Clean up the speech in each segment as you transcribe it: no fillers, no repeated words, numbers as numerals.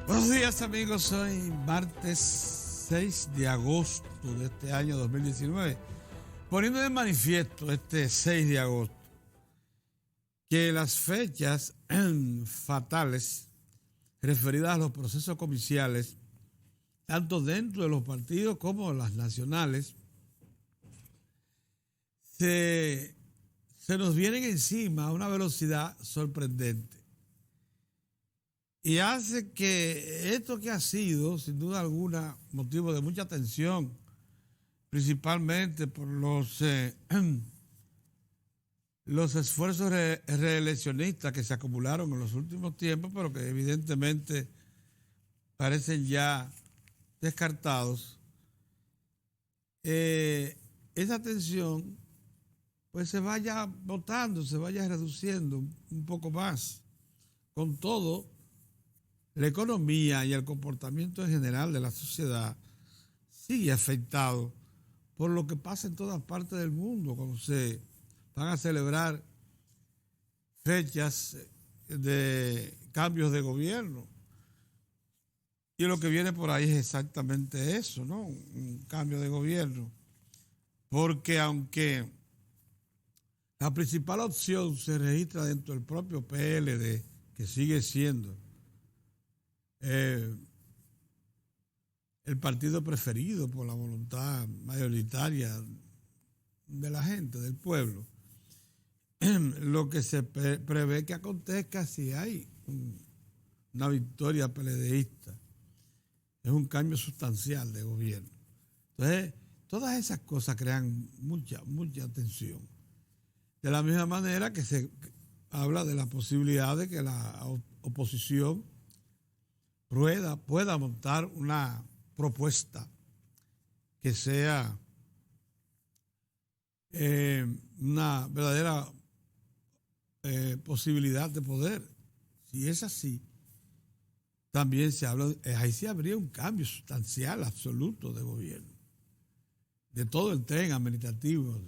Buenos días, amigos. Hoy martes 6 de agosto de este año 2019. Poniendo de manifiesto este 6 de agosto que las fechas fatales referidas a los procesos comiciales, tanto dentro de los partidos como las nacionales, se nos vienen encima a una velocidad sorprendente. Y hace que esto que ha sido, sin duda alguna, motivo de mucha tensión, principalmente por los esfuerzos reeleccionistas que se acumularon en los últimos tiempos, pero que evidentemente parecen ya descartados, esa tensión pues se vaya botando, se vaya reduciendo un poco más. Con todo, la economía y el comportamiento en general de la sociedad sigue afectado por lo que pasa en todas partes del mundo cuando se van a celebrar fechas de cambios de gobierno. Y lo que viene por ahí es exactamente eso, ¿no? Un cambio de gobierno. Porque aunque la principal opción se registra dentro del propio PLD, que sigue siendo el partido preferido por la voluntad mayoritaria de la gente, del pueblo, lo que se prevé que acontezca si hay una victoria PLDista es un cambio sustancial de gobierno. Entonces, todas esas cosas crean mucha tensión. De la misma manera que se habla de la posibilidad de que la oposición pueda montar una propuesta que sea una verdadera posibilidad de poder. Si es así, también se habla, ahí sí habría un cambio sustancial, absoluto de gobierno, de todo el tren administrativo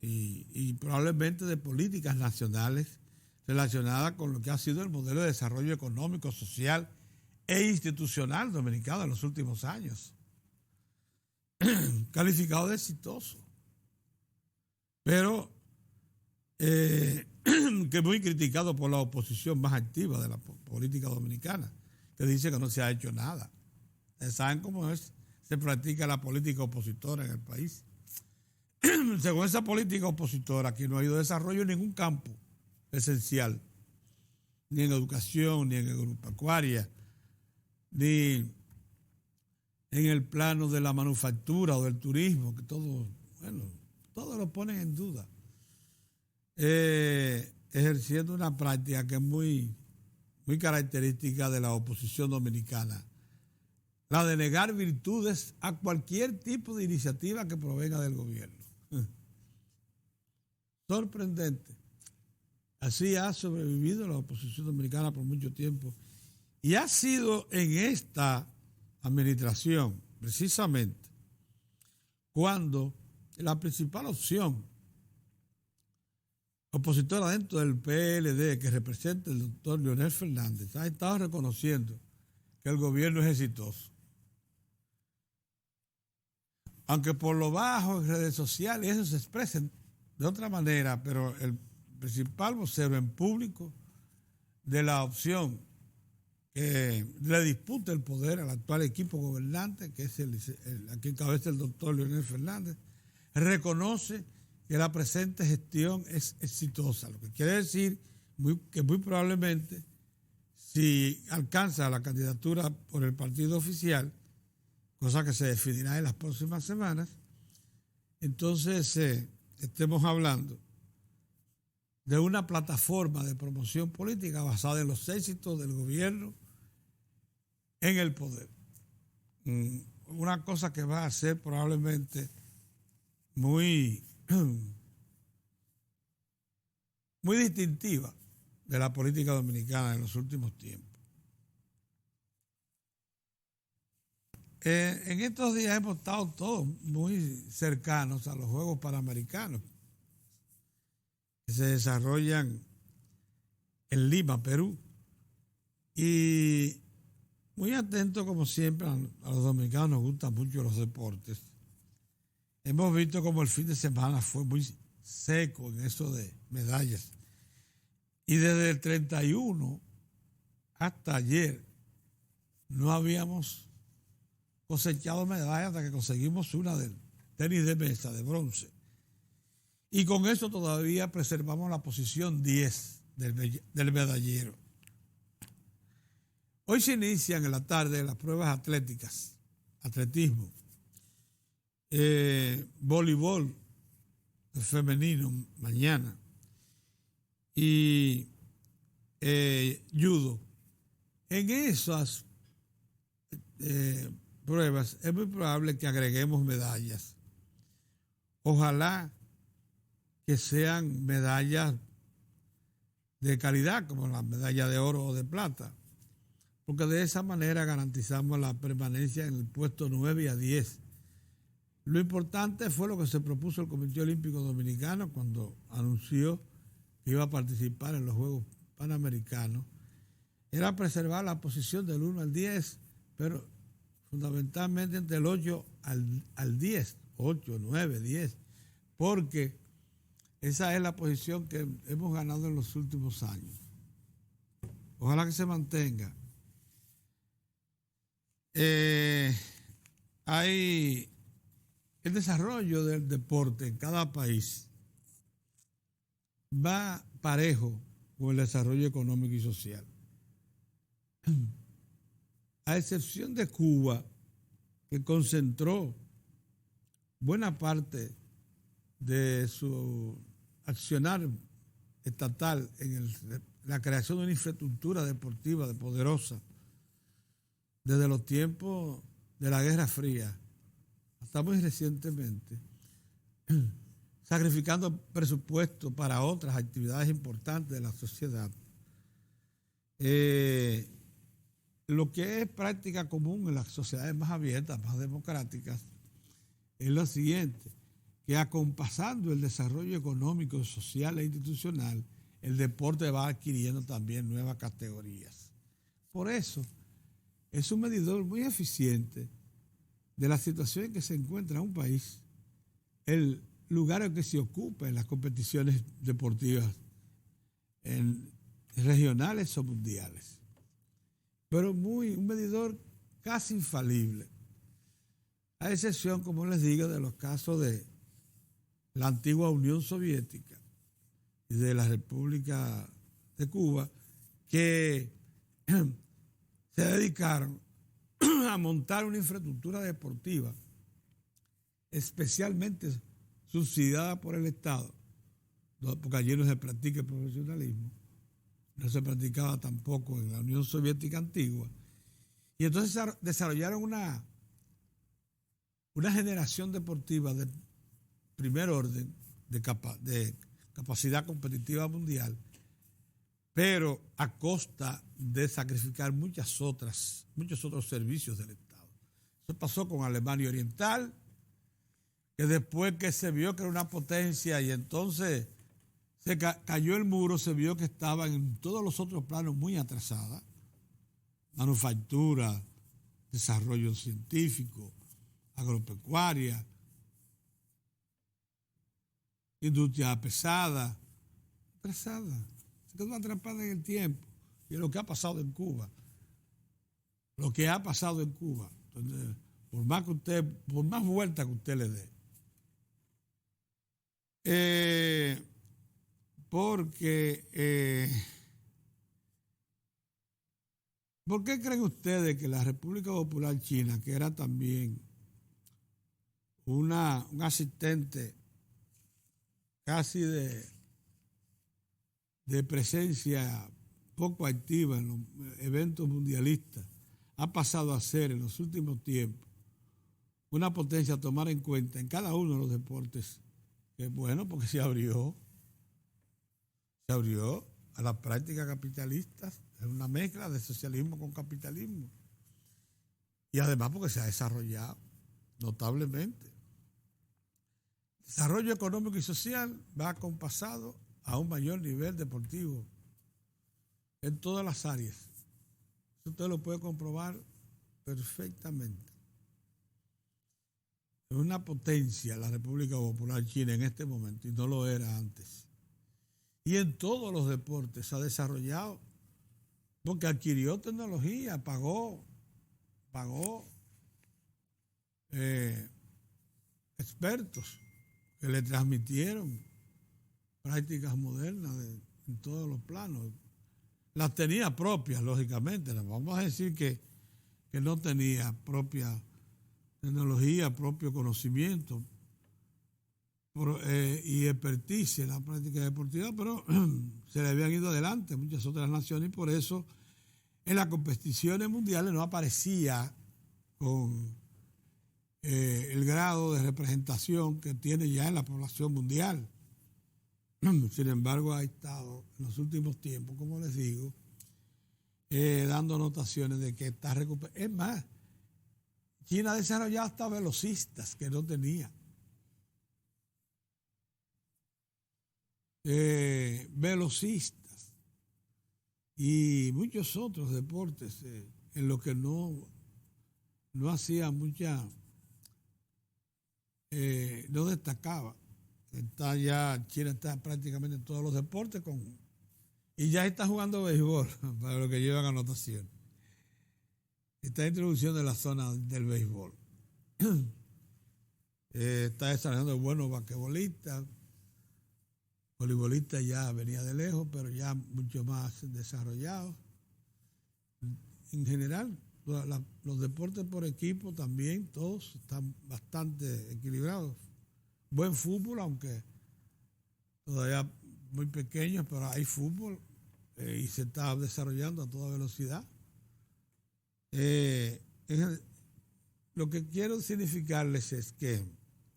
y probablemente de políticas nacionales relacionadas con lo que ha sido el modelo de desarrollo económico, social e institucional dominicano en los últimos años, calificado de exitoso, pero que es muy criticado por la oposición más activa de la política dominicana, que dice que no se ha hecho nada. Ustedes saben cómo se practica la política opositora en el país. Según esa política opositora, aquí no ha habido desarrollo en ningún campo esencial, ni en educación, ni en agropecuaria, ni en el plano de la manufactura o del turismo, que todo lo ponen en duda, ejerciendo una práctica que es muy característica de la oposición dominicana, la de negar virtudes a cualquier tipo de iniciativa que provenga del gobierno. Sorprendente. Así ha sobrevivido la oposición dominicana por mucho tiempo. Y ha sido en esta administración, precisamente, cuando la principal opción opositora dentro del PLD que representa el doctor Leonel Fernández ha estado reconociendo que el gobierno es exitoso. Aunque por lo bajo en redes sociales eso se expresa de otra manera, pero el principal vocero en público de la opción que le disputa el poder al actual equipo gobernante, que es aquí encabeza el doctor Leonel Fernández, reconoce que la presente gestión es exitosa, lo que quiere decir que muy probablemente, si alcanza la candidatura por el partido oficial, cosa que se definirá en las próximas semanas, entonces estemos hablando de una plataforma de promoción política basada en los éxitos del gobierno en el poder. Una cosa que va a ser probablemente muy distintiva de la política dominicana en los últimos tiempos. En estos días hemos estado todos muy cercanos a los Juegos Panamericanos que se desarrollan en Lima, Perú. Y Muy atento, como siempre, a los dominicanos nos gustan mucho los deportes. Hemos visto como el fin de semana fue muy seco en eso de medallas. Y desde el 31 hasta ayer no habíamos cosechado medallas hasta que conseguimos una del tenis de mesa de bronce. Y con eso todavía preservamos la posición 10 del medallero. Hoy se inician en la tarde las pruebas atléticas, atletismo, voleibol femenino mañana y judo. En esas pruebas es muy probable que agreguemos medallas. Ojalá que sean medallas de calidad, como la medalla de oro o de plata, porque de esa manera garantizamos la permanencia en el puesto 9 y a 10. Lo importante fue lo que se propuso el Comité Olímpico Dominicano cuando anunció que iba a participar en los Juegos Panamericanos, era preservar la posición del 1 al 10, pero fundamentalmente entre el 8 al 10, 8, 9, 10, porque esa es la posición que hemos ganado en los últimos años. Ojalá que se mantenga. Hay el desarrollo del deporte en cada país va parejo con el desarrollo económico y social. A excepción de Cuba, que concentró buena parte de su accionar estatal en la creación de una infraestructura deportiva poderosa desde los tiempos de la Guerra Fría hasta muy recientemente, sacrificando presupuesto para otras actividades importantes de la sociedad. Lo que es práctica común en las sociedades más abiertas, más democráticas, es lo siguiente, que acompasando el desarrollo económico, social e institucional, el deporte va adquiriendo también nuevas categorías. Por eso, es un medidor muy eficiente de la situación en que se encuentra un país, el lugar en que se ocupa en las competiciones deportivas regionales o mundiales. Pero un medidor casi infalible, a excepción, como les digo, de los casos de la antigua Unión Soviética y de la República de Cuba, que se dedicaron a montar una infraestructura deportiva especialmente subsidiada por el Estado, porque allí no se practica el profesionalismo, no se practicaba tampoco en la Unión Soviética antigua, y entonces desarrollaron una generación deportiva de primer orden, de capacidad competitiva mundial, pero a costa de sacrificar muchos otros servicios del Estado. Eso pasó con Alemania Oriental, que después que se vio que era una potencia y entonces se cayó el muro, se vio que estaba en todos los otros planos muy atrasada: manufactura, desarrollo científico, agropecuaria, industria pesada, se quedó atrapada en el tiempo. Y es lo que ha pasado en Cuba. Entonces, por más vuelta que usted le dé. ¿Por qué creen ustedes que la República Popular China, que era también un asistente casi de presencia poco activa en los eventos mundialistas, ha pasado a ser en los últimos tiempos una potencia a tomar en cuenta en cada uno de los deportes? Que bueno, porque se abrió a las prácticas capitalistas, es una mezcla de socialismo con capitalismo, y además porque se ha desarrollado notablemente. Desarrollo económico y social va acompasado a un mayor nivel deportivo en todas las áreas, Eso usted lo puede comprobar perfectamente. Es una potencia la República Popular China en este momento y no lo era antes. Y en todos los deportes se ha desarrollado porque adquirió tecnología, pagó expertos que le transmitieron prácticas modernas en todos los planos. Las tenía propias, lógicamente. No vamos a decir que no tenía propia tecnología, propio conocimiento y expertise en la práctica deportiva, pero se le habían ido adelante muchas otras naciones y por eso en las competiciones mundiales no aparecía con el grado de representación que tiene ya en la población mundial. Sin embargo, ha estado en los últimos tiempos, como les digo, dando notaciones de que está recuperando. Es más, China ha desarrollado hasta velocistas que no tenía. Velocistas y muchos otros deportes en los que no hacía mucha, no destacaba. China está prácticamente en todos los deportes y ya está jugando béisbol, para los que llevan anotación. Está introduciendo la zona del béisbol. Está desarrollando buenos basquetbolistas. Voleibolistas ya venía de lejos, pero ya mucho más desarrollados. En general, los deportes por equipo también, todos están bastante equilibrados. Buen fútbol, aunque todavía muy pequeño, pero hay fútbol y se está desarrollando a toda velocidad. Lo que quiero significarles es que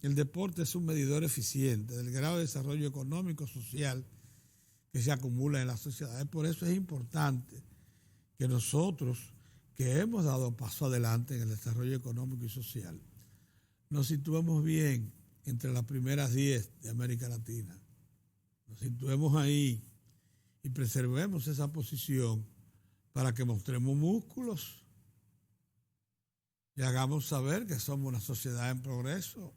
el deporte es un medidor eficiente del grado de desarrollo económico, social que se acumula en la sociedad. Por eso es importante que nosotros, que hemos dado paso adelante en el desarrollo económico y social, nos situemos bien entre las primeras 10 de América Latina. Nos situemos ahí y preservemos esa posición para que mostremos músculos y hagamos saber que somos una sociedad en progreso,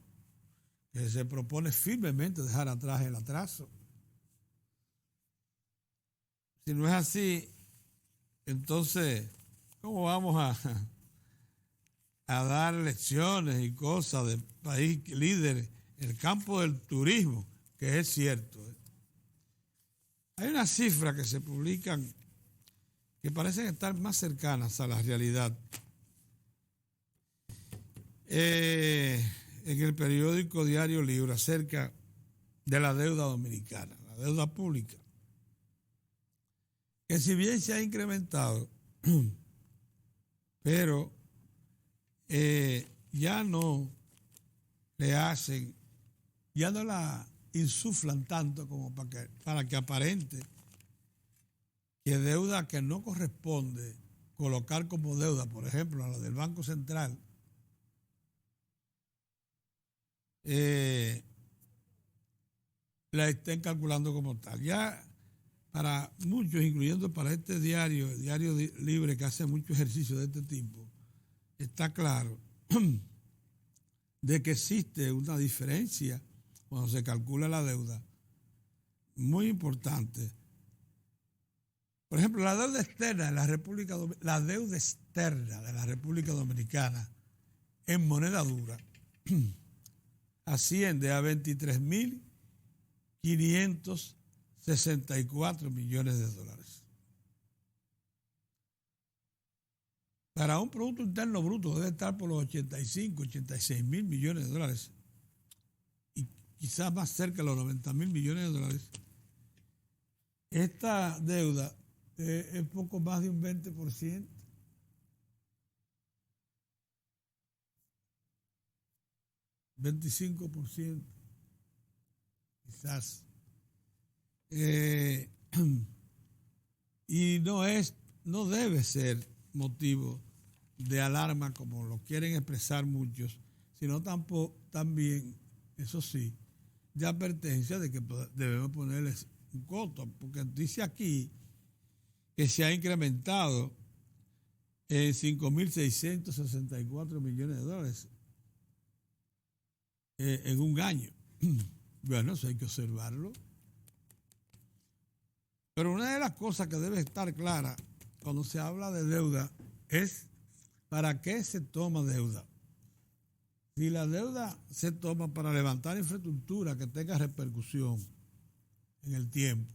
que se propone firmemente dejar atrás el atraso. Si no es así, entonces, ¿cómo vamos a dar lecciones y cosas de país líder en el campo del turismo? Que es cierto. Hay unas cifras que se publican que parecen estar más cercanas a la realidad. En el periódico Diario Libre acerca de la deuda dominicana, la deuda pública, que si bien se ha incrementado, pero ya no la insuflan tanto como para que aparente que deuda que no corresponde colocar como deuda, por ejemplo, a la del Banco Central, la estén calculando como tal. Ya para muchos, incluyendo para este Diario Libre, que hace mucho ejercicio de este tipo, está claro de que existe una diferencia cuando se calcula la deuda muy importante. Por ejemplo, la deuda externa de la República Dominicana en moneda dura asciende a 23.564 millones de dólares. Para un Producto Interno Bruto debe estar por los 85, 86 mil millones de dólares y quizás más cerca de los 90 mil millones de dólares. Esta deuda es poco más de un 20%. $25, quizás. Y no debe ser motivo de alarma como lo quieren expresar muchos, sino también, eso sí, de advertencia de que debemos ponerles un coto, porque dice aquí que se ha incrementado en 5.664 millones de dólares en un año. Bueno, eso hay que observarlo. Pero una de las cosas que debe estar clara cuando se habla de deuda es para qué se toma deuda. Si la deuda se toma para levantar infraestructura que tenga repercusión en el tiempo,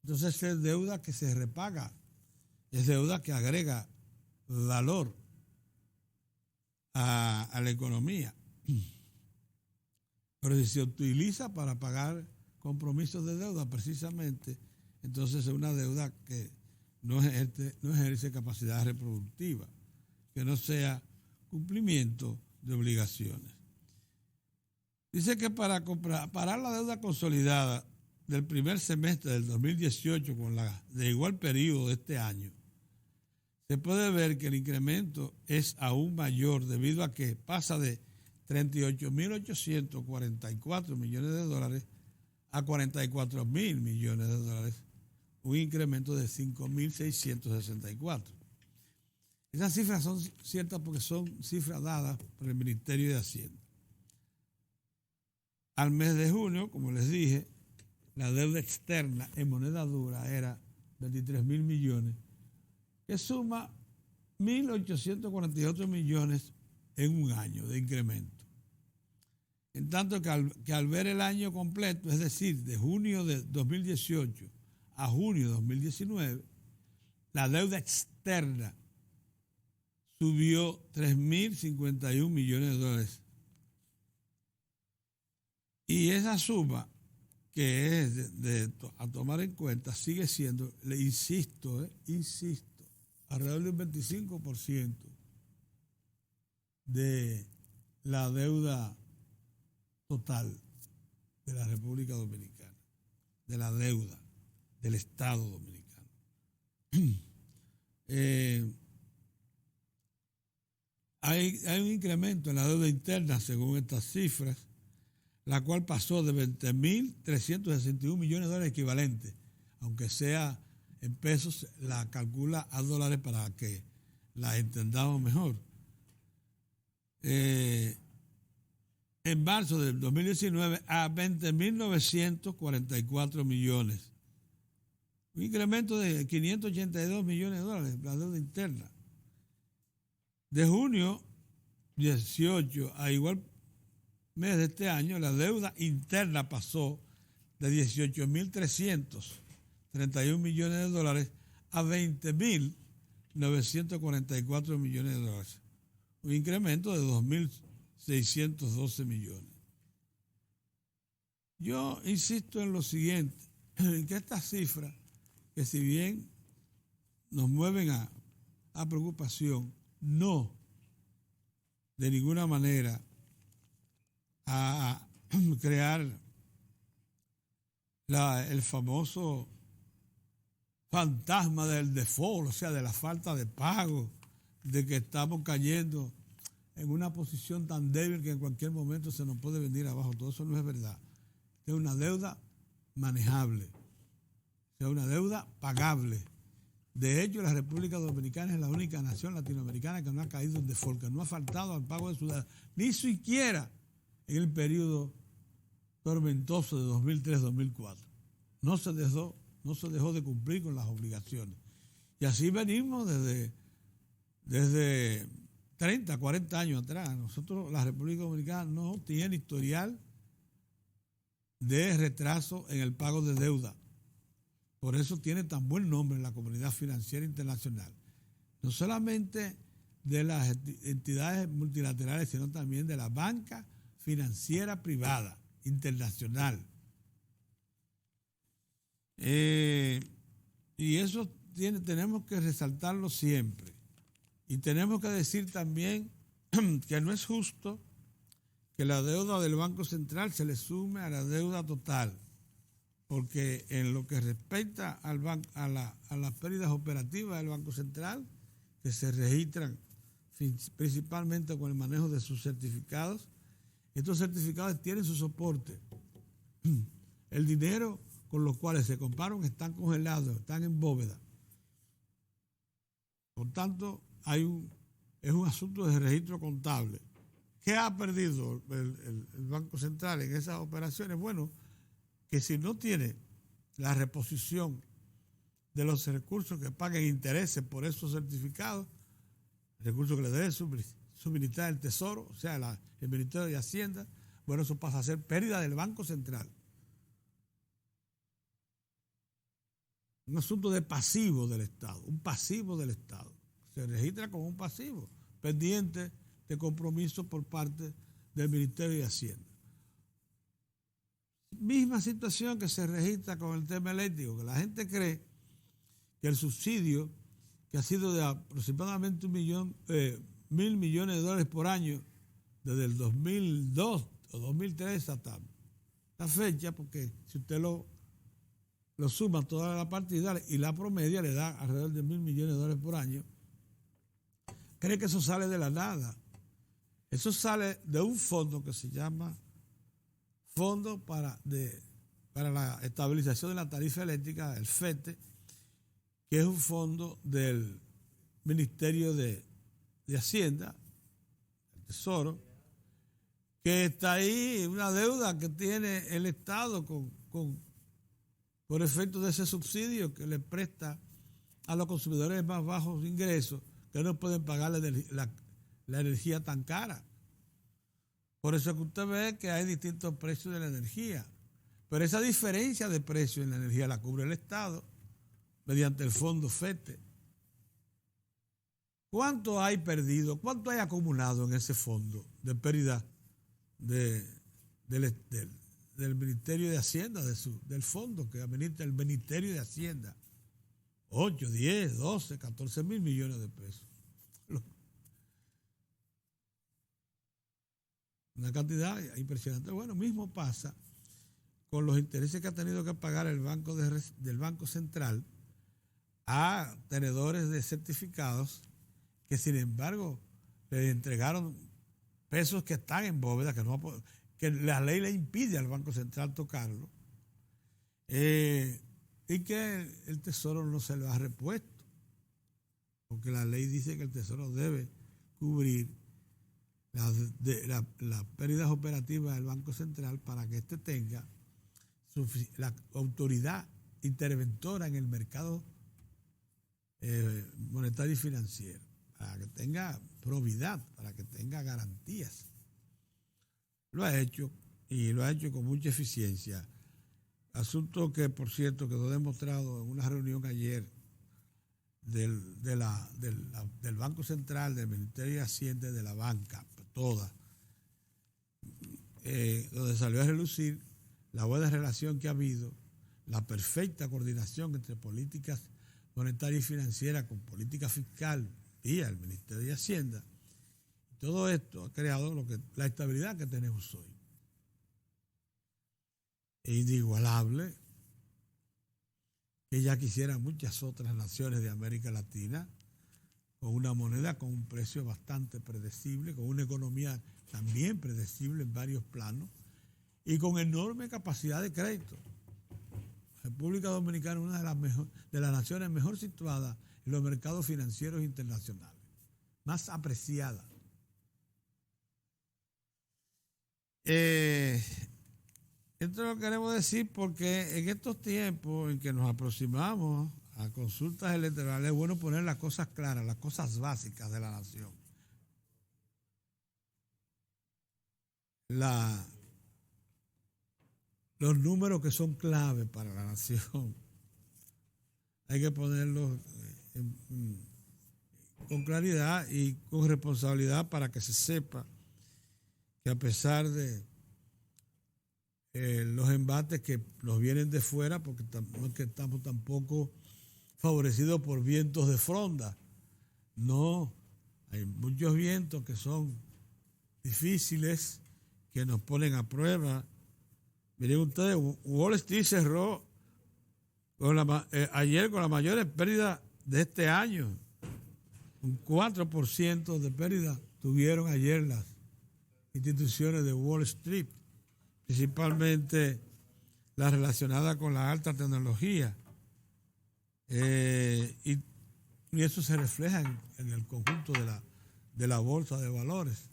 entonces es deuda que se repaga, es deuda que agrega valor a la economía. Pero si se utiliza para pagar compromisos de deuda precisamente, entonces es una deuda que no ejerce capacidad reproductiva, que no sea cumplimiento de obligaciones. Dice que para parar la deuda consolidada del primer semestre del 2018 con la de igual periodo de este año, se puede ver que el incremento es aún mayor debido a que pasa de 38.844 millones de dólares a 44.000 millones de dólares, un incremento de 5.664. Esas cifras son ciertas porque son cifras dadas por el Ministerio de Hacienda. Al mes de junio, como les dije, la deuda externa en moneda dura era 23.000 millones, que suma 1.848 millones en un año de incremento. En tanto que al ver el año completo, es decir, de junio de 2018 a junio de 2019, la deuda externa subió 3.051 millones de dólares. Y esa suma, que es a tomar en cuenta, sigue siendo, le insisto, alrededor de un 25% de la deuda total de la República Dominicana, de la deuda del Estado Dominicano. Hay un incremento en la deuda interna según estas cifras, la cual pasó de 20.361 millones de dólares equivalentes, aunque sea en pesos, la calcula a dólares para que la entendamos mejor. En marzo del 2019 a 20.944 millones. Un incremento de 582 millones de dólares, la deuda interna. De junio 18 a igual mes de este año, la deuda interna pasó de 18.331 millones de dólares a 20.944 millones de dólares. Un incremento de 2.612 millones. Yo insisto en lo siguiente, en que estas cifras, que si bien nos mueven a preocupación, no de ninguna manera a crear el famoso fantasma del default, o sea, de la falta de pago, de que estamos cayendo en una posición tan débil que en cualquier momento se nos puede venir abajo. Todo eso no es verdad. Es una deuda manejable, es una deuda pagable. De hecho, la República Dominicana es la única nación latinoamericana que no ha caído en default, que no ha faltado al pago de su deuda, ni siquiera en el periodo tormentoso de 2003-2004. No se dejó de cumplir con las obligaciones. Y así venimos desde 30, 40 años atrás. Nosotros, la República Dominicana, no tiene historial de retraso en el pago de deuda. Por eso tiene tan buen nombre en la comunidad financiera internacional. No solamente de las entidades multilaterales, sino también de la banca financiera privada internacional. Y eso tenemos que resaltarlo siempre. Y tenemos que decir también que no es justo que la deuda del Banco Central se le sume a la deuda total, porque en lo que respecta a las pérdidas operativas del Banco Central, que se registran principalmente con el manejo de sus certificados, estos certificados tienen su soporte. El dinero con los cuales se compraron están congelados, están en bóveda. Por tanto, es un asunto de registro contable. ¿Qué ha perdido el Banco Central en esas operaciones? Bueno, que si no tiene la reposición de los recursos que paguen intereses por esos certificados, recursos que le debe suministrar el Tesoro, o sea, el Ministerio de Hacienda, bueno, eso pasa a ser pérdida del Banco Central. Un asunto de pasivo del Estado, un pasivo del Estado. Se registra como un pasivo, pendiente de compromiso por parte del Ministerio de Hacienda. Misma situación que se registra con el tema eléctrico, que la gente cree que el subsidio, que ha sido de aproximadamente 1.000 millones de dólares por año, desde el 2002 o 2003 hasta la fecha, porque si usted lo suma toda la partida y la promedia le da alrededor de 1.000 millones de dólares por año, cree que eso sale de la nada. Eso sale de un fondo que se llama Fondo para la Estabilización de la Tarifa Eléctrica, el FETE, que es un fondo del Ministerio de Hacienda, el Tesoro, que está ahí, una deuda que tiene el Estado por efecto de ese subsidio que le presta a los consumidores de más bajos ingresos, que no pueden pagar la energía tan cara. Por eso es que usted ve que hay distintos precios de la energía. Pero esa diferencia de precio en la energía la cubre el Estado mediante el fondo FETE. ¿Cuánto hay perdido? ¿Cuánto hay acumulado en ese fondo de pérdida del Ministerio de Hacienda, del fondo que administra el Ministerio de Hacienda? 8, 10, 12, 14 mil millones de pesos. Una cantidad impresionante. Bueno, mismo pasa con los intereses que ha tenido que pagar el Banco del Banco Central a tenedores de certificados que, sin embargo, le entregaron pesos que están en bóveda, que la ley le impide al Banco Central tocarlo, y que el Tesoro no se lo ha repuesto, porque la ley dice que el Tesoro debe cubrir las pérdidas operativas del Banco Central para que éste tenga la autoridad interventora en el mercado monetario y financiero, para que tenga probidad, para que tenga garantías. Lo ha hecho, y lo ha hecho con mucha eficiencia. Asunto que, por cierto, quedó demostrado en una reunión ayer del Banco Central, del Ministerio de Hacienda y de la banca, toda, donde salió a relucir la buena relación que ha habido, la perfecta coordinación entre políticas monetarias y financieras con política fiscal vía el Ministerio de Hacienda. Todo esto ha creado la estabilidad que tenemos hoy. Es inigualable, que ya quisieran muchas otras naciones de América Latina, con una moneda con un precio bastante predecible, con una economía también predecible en varios planos y con enorme capacidad de crédito. República Dominicana es una de las naciones mejor situadas en los mercados financieros internacionales, más apreciada. Esto lo queremos decir porque en estos tiempos en que nos aproximamos a consultas electorales es bueno poner las cosas claras, las cosas básicas de la nación. Los números que son clave para la nación hay que ponerlos con claridad y con responsabilidad para que se sepa que a pesar de los embates que nos vienen de fuera, porque no es que estamos tampoco favorecidos por vientos de fronda, no, hay muchos vientos que son difíciles, que nos ponen a prueba. Miren ustedes, Wall Street cerró ayer con las mayores pérdidas de este año. Un 4% de pérdida tuvieron ayer las instituciones de Wall Street, principalmente las relacionadas con la alta tecnología. Y y eso se refleja en el conjunto de la bolsa de valores.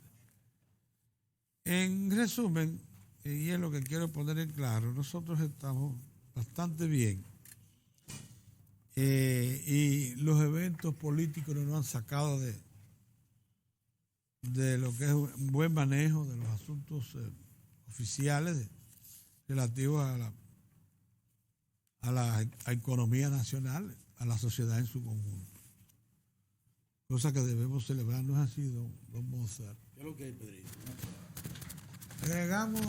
En resumen, y es lo que quiero poner en claro, nosotros estamos bastante bien y los eventos políticos nos han sacado de lo que es un buen manejo de los asuntos oficiales relativos a la economía nacional, a la sociedad en su conjunto. Cosa que debemos celebrar, ¿no es así, don Mozart? ¿Qué es lo que hay, Pedrito? Le agregamos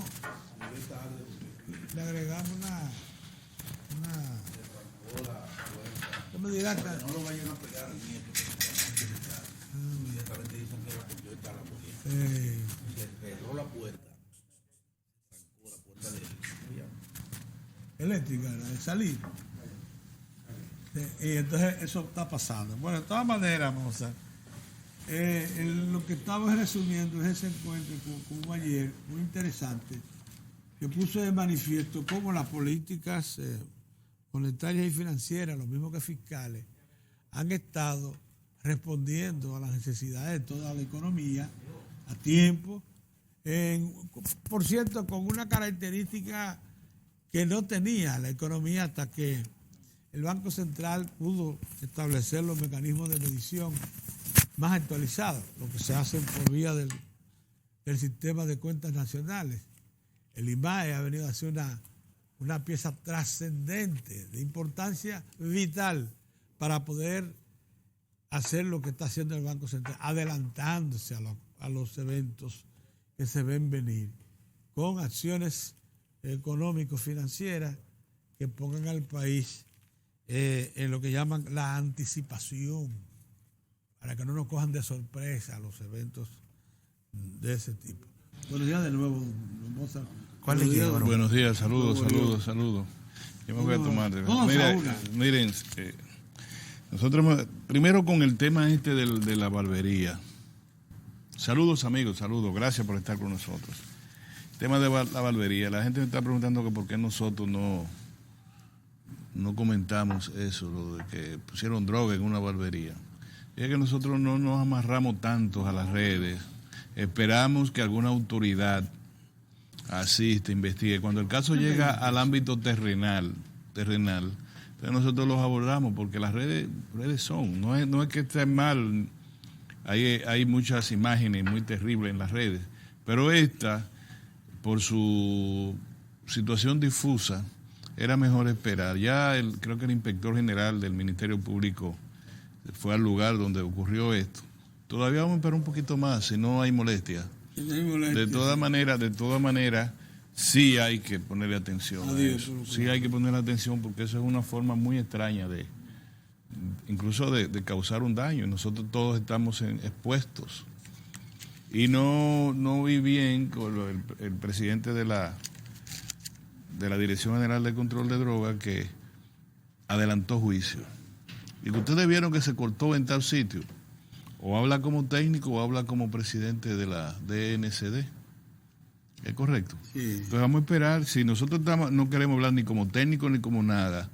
una ¿cómo me dirá? No lo vayan a pegar al nieto. Inmediatamente dicen que yo está la policía. Se cerró la puerta. Trancó la puerta de eléctrica, la de salir. Y entonces eso está pasando. Bueno, de todas maneras, Mozart, lo que estamos resumiendo es ese encuentro que hubo ayer, muy interesante, que puso de manifiesto cómo las políticas monetarias y financieras, lo mismo que fiscales, han estado respondiendo a las necesidades de toda la economía a tiempo, por cierto, con una característica que no tenía la economía hasta que el Banco Central pudo establecer los mecanismos de medición más actualizados, lo que se hace por vía del sistema de cuentas nacionales. El IMAE ha venido a ser una pieza trascendente, de importancia vital para poder hacer lo que está haciendo el Banco Central, adelantándose a los eventos que se ven venir, con acciones económico-financieras que pongan al país en lo que llaman la anticipación, para que no nos cojan de sorpresa los eventos de ese tipo. Buenos días de nuevo, Mozart. Buenos días, saludos. Yo me voy a tomar. Miren, nosotros primero con el tema de la barbería. Saludos amigos, gracias por estar con nosotros. El tema de la barbería, la gente me está preguntando que por qué nosotros no comentamos eso, lo de que pusieron droga en una barbería. Y es que nosotros no nos amarramos tanto a las redes, esperamos que alguna autoridad asiste, investigue. Cuando el caso llega al ámbito terrenal, entonces nosotros los abordamos, porque las redes son, no es que estén mal, hay muchas imágenes muy terribles en las redes, pero esta, por su situación difusa, era mejor esperar. Ya creo que el inspector general del Ministerio Público fue al lugar donde ocurrió esto. Todavía vamos a esperar un poquito más, si no hay molestia. De todas maneras, sí hay que ponerle atención a eso. Sí hay que ponerle atención, porque eso es una forma muy extraña incluso de causar un daño. Nosotros todos estamos expuestos. Y no vi bien con el presidente de la Dirección General de Control de Drogas, que adelantó juicio. Y que ustedes vieron que se cortó en tal sitio. O habla como técnico o habla como presidente de la DNCD. ¿Es correcto? Sí. Entonces vamos a esperar. Si nosotros no queremos hablar ni como técnico ni como nada,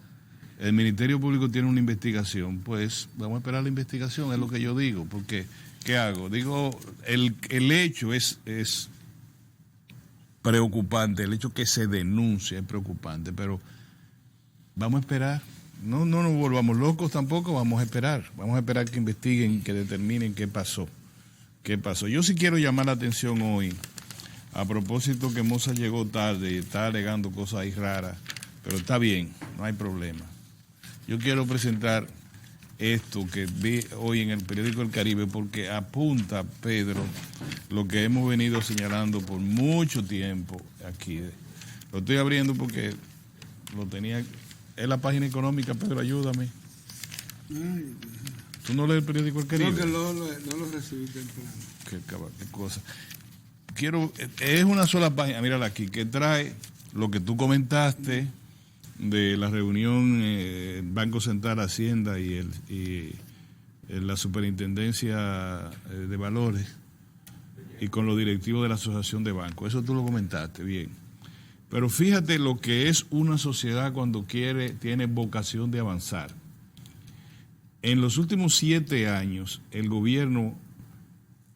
el Ministerio Público tiene una investigación, pues vamos a esperar la investigación, es lo que yo digo. Porque, ¿qué hago? Digo, el hecho es preocupante, el hecho que se denuncia es preocupante, pero vamos a esperar. No nos volvamos locos tampoco, vamos a esperar que investiguen, que determinen qué pasó. Yo sí quiero llamar la atención hoy, a propósito que Moza llegó tarde y está alegando cosas ahí raras, pero está bien, no hay problema. Yo quiero presentar esto que vi hoy en el periódico El Caribe, porque apunta, Pedro, lo que hemos venido señalando por mucho tiempo aquí. Lo estoy abriendo porque lo tenía. Es la página económica, Pedro, ayúdame. ¿Tú no lees el periódico El Caribe? No, que no lo recibí temprano. Qué cosa. Es una sola página, mírala aquí, que trae lo que tú comentaste de la reunión Banco Central, Hacienda y la Superintendencia de Valores, y con los directivos de la Asociación de Bancos. Eso tú lo comentaste, bien. Pero fíjate lo que es una sociedad cuando tiene vocación de avanzar. en los últimos 7 años, el gobierno,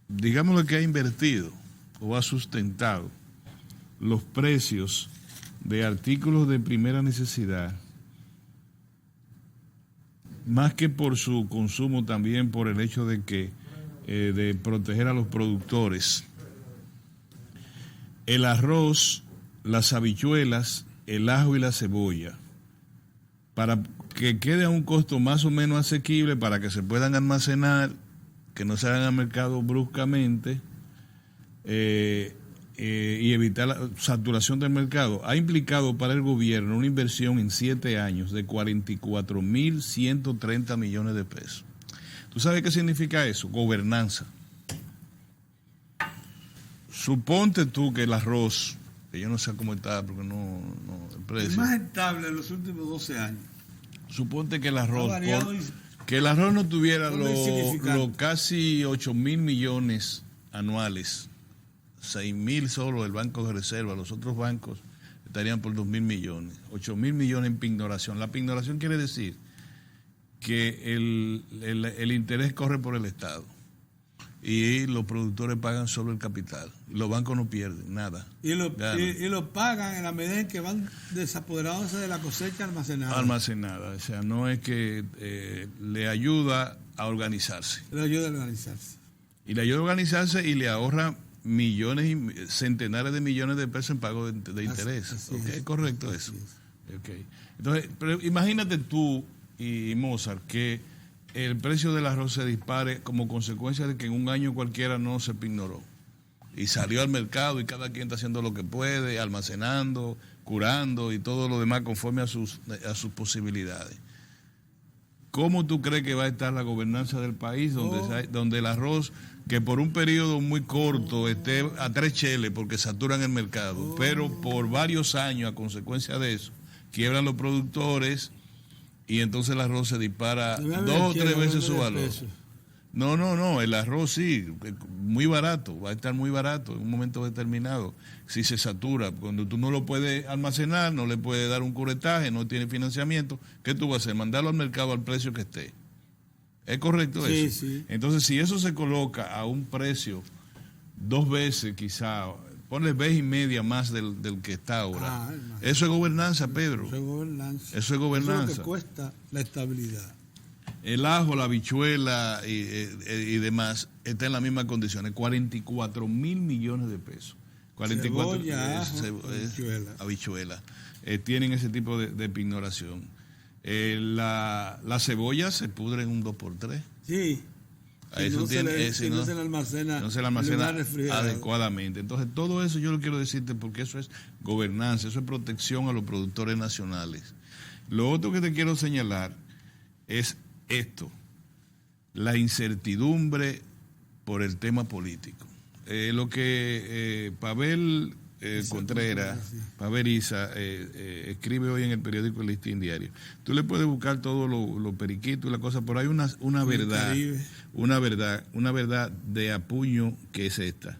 digamos que ha invertido o ha sustentado los precios de artículos de primera necesidad, más que por su consumo, también por el hecho de que de proteger a los productores. El arroz, las habichuelas, el ajo y la cebolla, para que quede a un costo más o menos asequible, para que se puedan almacenar, que no salgan al mercado bruscamente y evitar la saturación del mercado, ha implicado para el gobierno una inversión en 7 años de 44.130 millones de pesos. ¿Tú sabes qué significa eso? Gobernanza. Suponte tú que el arroz, que yo no sé cómo está, porque no el precio. El más estable en los últimos 12 años. Suponte que el arroz, que el arroz no tuviera los casi 8.000 millones anuales, 6.000 solo el Banco de Reserva, los otros bancos estarían por 2.000 millones, 8.000 millones en pignoración. La pignoración quiere decir que el interés corre por el Estado y los productores pagan solo el capital. Los bancos no pierden nada. Y lo pagan en la medida en que van desapoderándose de la cosecha almacenada. Almacenada, o sea, no es que le ayuda a organizarse. Le ayuda a organizarse. Y le ayuda a organizarse y le ahorra millones y centenares de millones de pesos en pago de interés. Así ¿Okay? es. Correcto eso. Okay. Entonces, pero imagínate tú y Mozart que el precio del arroz se dispare como consecuencia de que en un año cualquiera no se pignoró y salió al mercado y cada quien está haciendo lo que puede, almacenando, curando y todo lo demás conforme a sus posibilidades. ¿Cómo tú crees que va a estar la gobernanza del país donde el arroz, que por un periodo muy corto esté a 3 cheles porque saturan el mercado, pero por varios años a consecuencia de eso quiebran los productores y entonces el arroz se dispara 2 o 3 veces su valor? No, el arroz sí, muy barato, va a estar muy barato en un momento determinado. Si se satura, cuando tú no lo puedes almacenar, no le puedes dar un curetaje, no tiene financiamiento, ¿qué tú vas a hacer? Mandarlo al mercado al precio que esté. ¿Es correcto eso? Sí. Entonces, si eso se coloca a un precio 2 veces quizá, ponle vez y media más del que está ahora. Eso es gobernanza, Pedro. Eso es gobernanza. Eso es gobernanza. Eso es lo que cuesta la estabilidad. El ajo, la habichuela y demás está en las mismas condiciones, 44.000 millones de pesos. 44, cebolla, ajo, habichuela. Tienen ese tipo de pignoración. La cebolla se pudre en un 2x3. Sí. No se le almacena adecuadamente. Entonces, todo eso yo lo quiero decirte porque eso es gobernanza, eso es protección a los productores nacionales. Lo otro que te quiero señalar es esto, la incertidumbre por el tema político. Lo que Pavel Contreras, Pavel Isa, escribe hoy en el periódico El Listín Diario. Tú le puedes buscar todos los periquitos y la cosa, pero hay una verdad de apuño que es esta.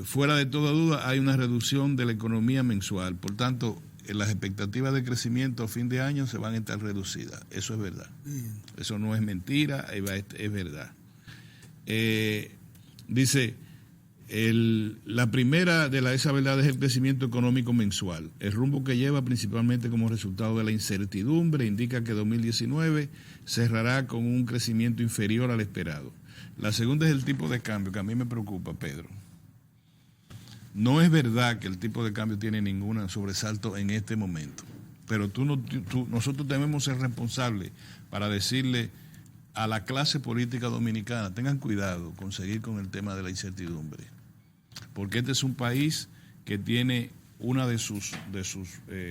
Fuera de toda duda hay una reducción de la economía mensual, por tanto las expectativas de crecimiento a fin de año se van a estar reducidas. Eso es verdad. Eso no es mentira, es verdad. Dice, la primera de esa verdad es el crecimiento económico mensual. El rumbo que lleva principalmente como resultado de la incertidumbre indica que 2019 cerrará con un crecimiento inferior al esperado. La segunda es el tipo de cambio, que a mí me preocupa, Pedro. No es verdad que el tipo de cambio tiene ningún sobresalto en este momento, pero nosotros debemos ser responsables para decirle a la clase política dominicana, tengan cuidado con seguir con el tema de la incertidumbre, porque este es un país que tiene una de sus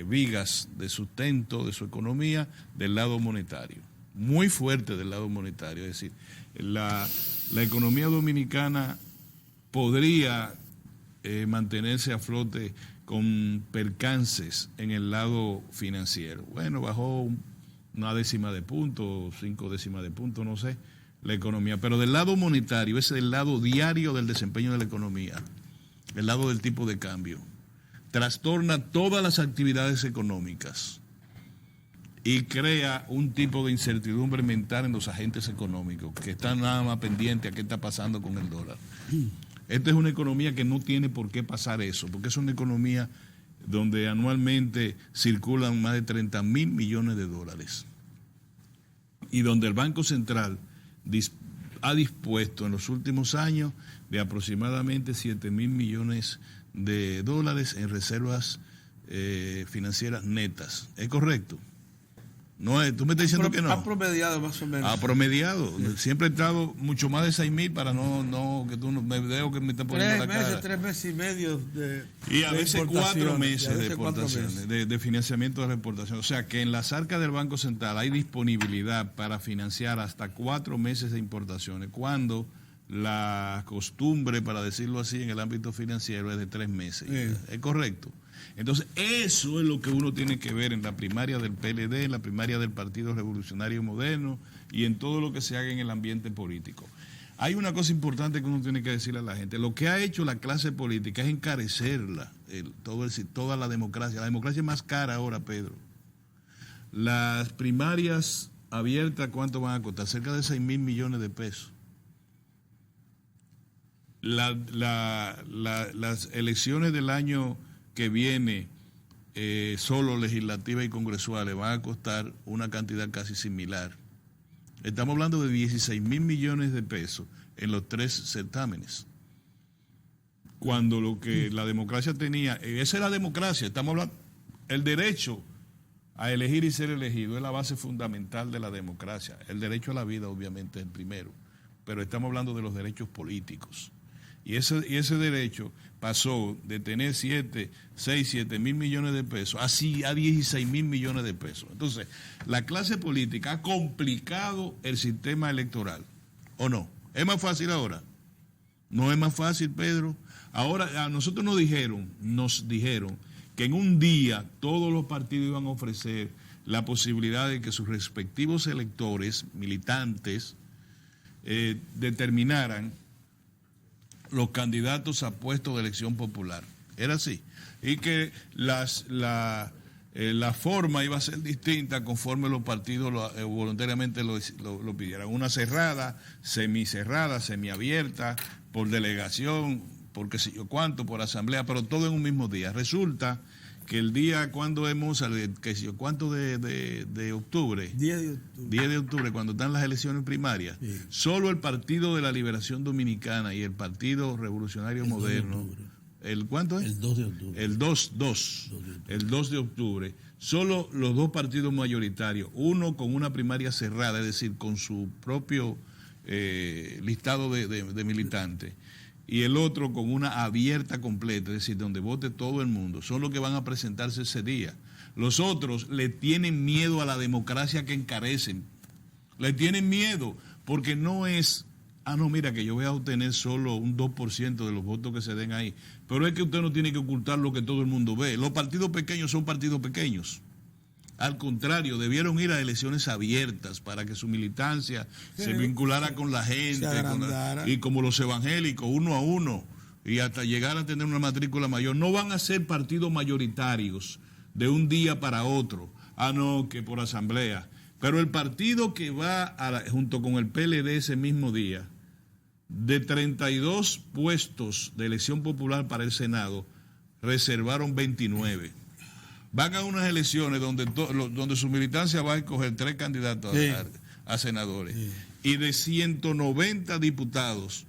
vigas de sustento de su economía del lado monetario, muy fuerte del lado monetario, es decir, la economía dominicana podría mantenerse a flote con percances en el lado financiero. Bueno, bajó 1 décima de punto, 5 décimas de punto, no sé, la economía. Pero del lado monetario, ese es el lado diario del desempeño de la economía, el lado del tipo de cambio. Trastorna todas las actividades económicas. y crea un tipo de incertidumbre mental en los agentes económicos, que están nada más pendientes a qué está pasando con el dólar. Esta es una economía que no tiene por qué pasar eso, porque es una economía donde anualmente circulan más de 30.000 millones de dólares y donde el Banco Central ha dispuesto en los últimos años de aproximadamente 7.000 millones de dólares en reservas financieras netas. ¿Es correcto? No es, tú me estás diciendo que no. Ha promediado más o menos. Ha promediado. Sí. Siempre he estado mucho más de 6.000 para no que tú no me veo que me está poniendo la cara. 3 meses y medio de y a veces 4 meses de exportación, de financiamiento de la exportación. O sea que en las arcas del Banco Central hay disponibilidad para financiar hasta 4 meses de importaciones, cuando la costumbre, para decirlo así, en el ámbito financiero es de 3 meses. Sí. ¿Es correcto? Entonces, eso es lo que uno tiene que ver en la primaria del PLD, en la primaria del Partido Revolucionario Moderno y en todo lo que se haga en el ambiente político. Hay una cosa importante que uno tiene que decirle a la gente. Lo que ha hecho la clase política es encarecerla, toda la democracia. La democracia es más cara ahora, Pedro. Las primarias abiertas, ¿cuánto van a costar? Cerca de 6.000 millones de pesos. Las elecciones del año que viene, solo legislativas y congresuales, van a costar una cantidad casi similar. Estamos hablando de 16.000 millones de pesos en los 3 certámenes. Cuando lo que la democracia tenía, esa es la democracia, estamos hablando, el derecho a elegir y ser elegido es la base fundamental de la democracia. El derecho a la vida, obviamente, es el primero, pero estamos hablando de los derechos políticos. Y ese derecho pasó de tener 7 mil millones de pesos así a 16 mil millones de pesos. Entonces, la clase política ha complicado el sistema electoral, ¿o no? ¿Es más fácil ahora? No es más fácil, Pedro. Ahora, a nosotros nos dijeron que en un día todos los partidos iban a ofrecer la posibilidad de que sus respectivos electores, militantes, determinaran los candidatos a puestos de elección popular. Era así. Y que la forma iba a ser distinta conforme los partidos voluntariamente lo pidieran. Una cerrada, semicerrada, semiabierta, por delegación, por qué sé yo cuánto, por asamblea, pero todo en un mismo día. Resulta que el día cuando hemos, qué sé yo cuánto de octubre. 10 de octubre. 10 de octubre, cuando están las elecciones primarias, sí. Solo el Partido de la Liberación Dominicana y el Partido Revolucionario Moderno, ¿el cuánto es? El 2 de octubre. El 2 de octubre. Solo los 2 partidos mayoritarios, uno con una primaria cerrada, es decir, con su propio listado de militantes, y el otro con una abierta completa, es decir, donde vote todo el mundo, son los que van a presentarse ese día. Los otros le tienen miedo a la democracia que encarecen. Le tienen miedo, porque no es, no, mira, que yo voy a obtener solo un 2% de los votos que se den ahí. Pero es que usted no tiene que ocultar lo que todo el mundo ve. Los partidos pequeños son partidos pequeños. Al contrario, debieron ir a elecciones abiertas para que su militancia se vinculara con la gente, y como los evangélicos, uno a uno, y hasta llegar a tener una matrícula mayor. No van a ser partidos mayoritarios de un día para otro. No, que por asamblea. Pero el partido que va junto con el PLD ese mismo día, de 32 puestos de elección popular para el Senado, reservaron 29. Van a unas elecciones donde su militancia va a escoger 3 candidatos a senadores. Sí. Y de 190 diputados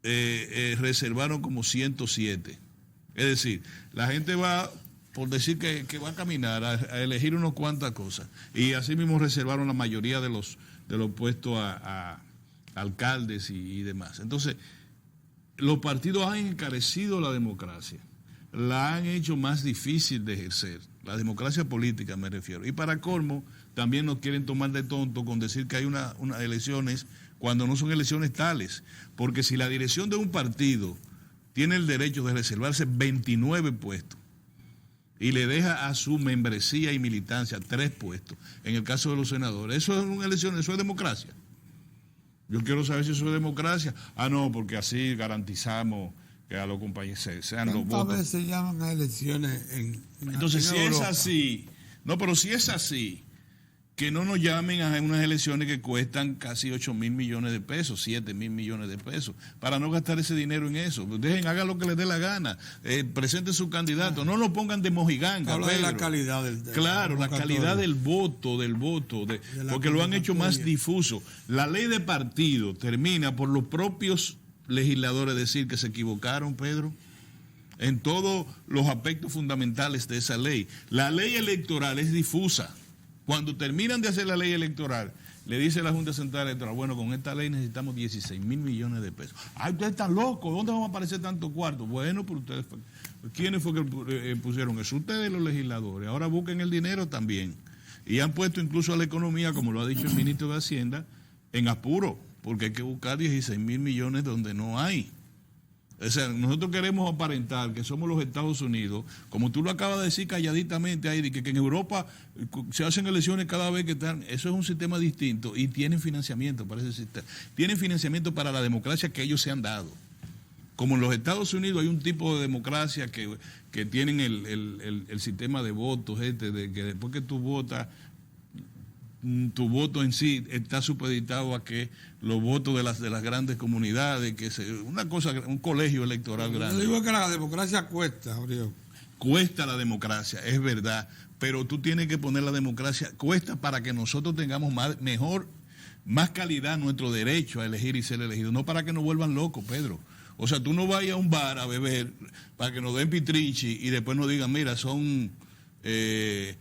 reservaron como 107. Es decir, la gente va, por decir que va a caminar, a elegir unas cuantas cosas. Y así mismo reservaron la mayoría de los puestos a alcaldes y demás. Entonces, los partidos han encarecido la democracia. La han hecho más difícil de ejercer, la democracia política me refiero. Y para colmo, también nos quieren tomar de tonto con decir que hay unas elecciones cuando no son elecciones tales. Porque si la dirección de un partido tiene el derecho de reservarse 29 puestos y le deja a su membresía y militancia 3 puestos, en el caso de los senadores, eso es una elección, eso es democracia. Yo quiero saber si eso es democracia. No, porque así garantizamos que a los compañeros sean los votos. A veces se llaman a elecciones Entonces, si es así, No, pero si es así, que no nos llamen a unas elecciones que cuestan casi 8.000 millones de pesos, 7.000 millones de pesos, para no gastar ese dinero en eso. Hagan lo que les dé la gana, presenten su candidato, no lo pongan de mojiganga. Habla de la calidad la calidad del voto, porque lo han hecho más difuso. La ley de partido termina por los propios legisladores decir que se equivocaron, Pedro, en todos los aspectos fundamentales de esa ley. La ley electoral es difusa. Cuando terminan de hacer la ley electoral, le dice la Junta Central Electoral, bueno, con esta ley necesitamos 16.000 millones de pesos. ¡Ay, ustedes están locos! ¿Dónde van a aparecer tantos cuartos? Bueno, pues ustedes, ¿quiénes fue que pusieron eso? Ustedes, los legisladores. Ahora busquen el dinero también. Y han puesto incluso a la economía, como lo ha dicho el ministro de Hacienda, en apuro, porque hay que buscar 16.000 millones donde no hay. O sea, nosotros queremos aparentar que somos los Estados Unidos, como tú lo acabas de decir calladitamente ahí, que en Europa se hacen elecciones cada vez que están. Eso es un sistema distinto y tienen financiamiento para ese sistema. Tienen financiamiento para la democracia que ellos se han dado. Como en los Estados Unidos hay un tipo de democracia que tienen el sistema de votos, de que después que tú votas, tu voto en sí está supeditado a que los votos de las grandes comunidades, un colegio electoral grande. Yo digo que la democracia cuesta, Oriol. Cuesta la democracia, es verdad, pero tú tienes que poner la democracia, cuesta para que nosotros tengamos más calidad nuestro derecho a elegir y ser elegidos, no para que nos vuelvan locos, Pedro. O sea, tú no vayas a un bar a beber para que nos den pitrichi y después nos digan, mira, son 10,000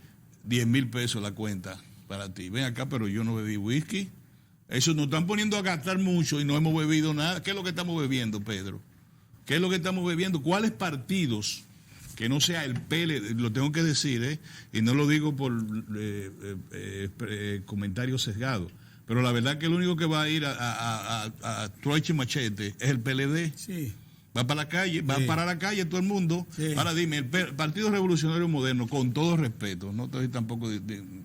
pesos la cuenta para ti. Ven acá, pero yo no bebí whisky. Eso nos están poniendo a gastar mucho y no hemos bebido nada. ¿Qué es lo que estamos bebiendo, Pedro? ¿Qué es lo que estamos bebiendo? ¿Cuáles partidos, que no sea el PLD, lo tengo que decir, y no lo digo por comentarios sesgados, pero la verdad que el único que va a ir a Troche Machete es el PLD. Sí. Va para la calle, va para la calle todo el mundo. Sí. Ahora dime, el Partido Revolucionario Moderno, con todo respeto, no estoy tampoco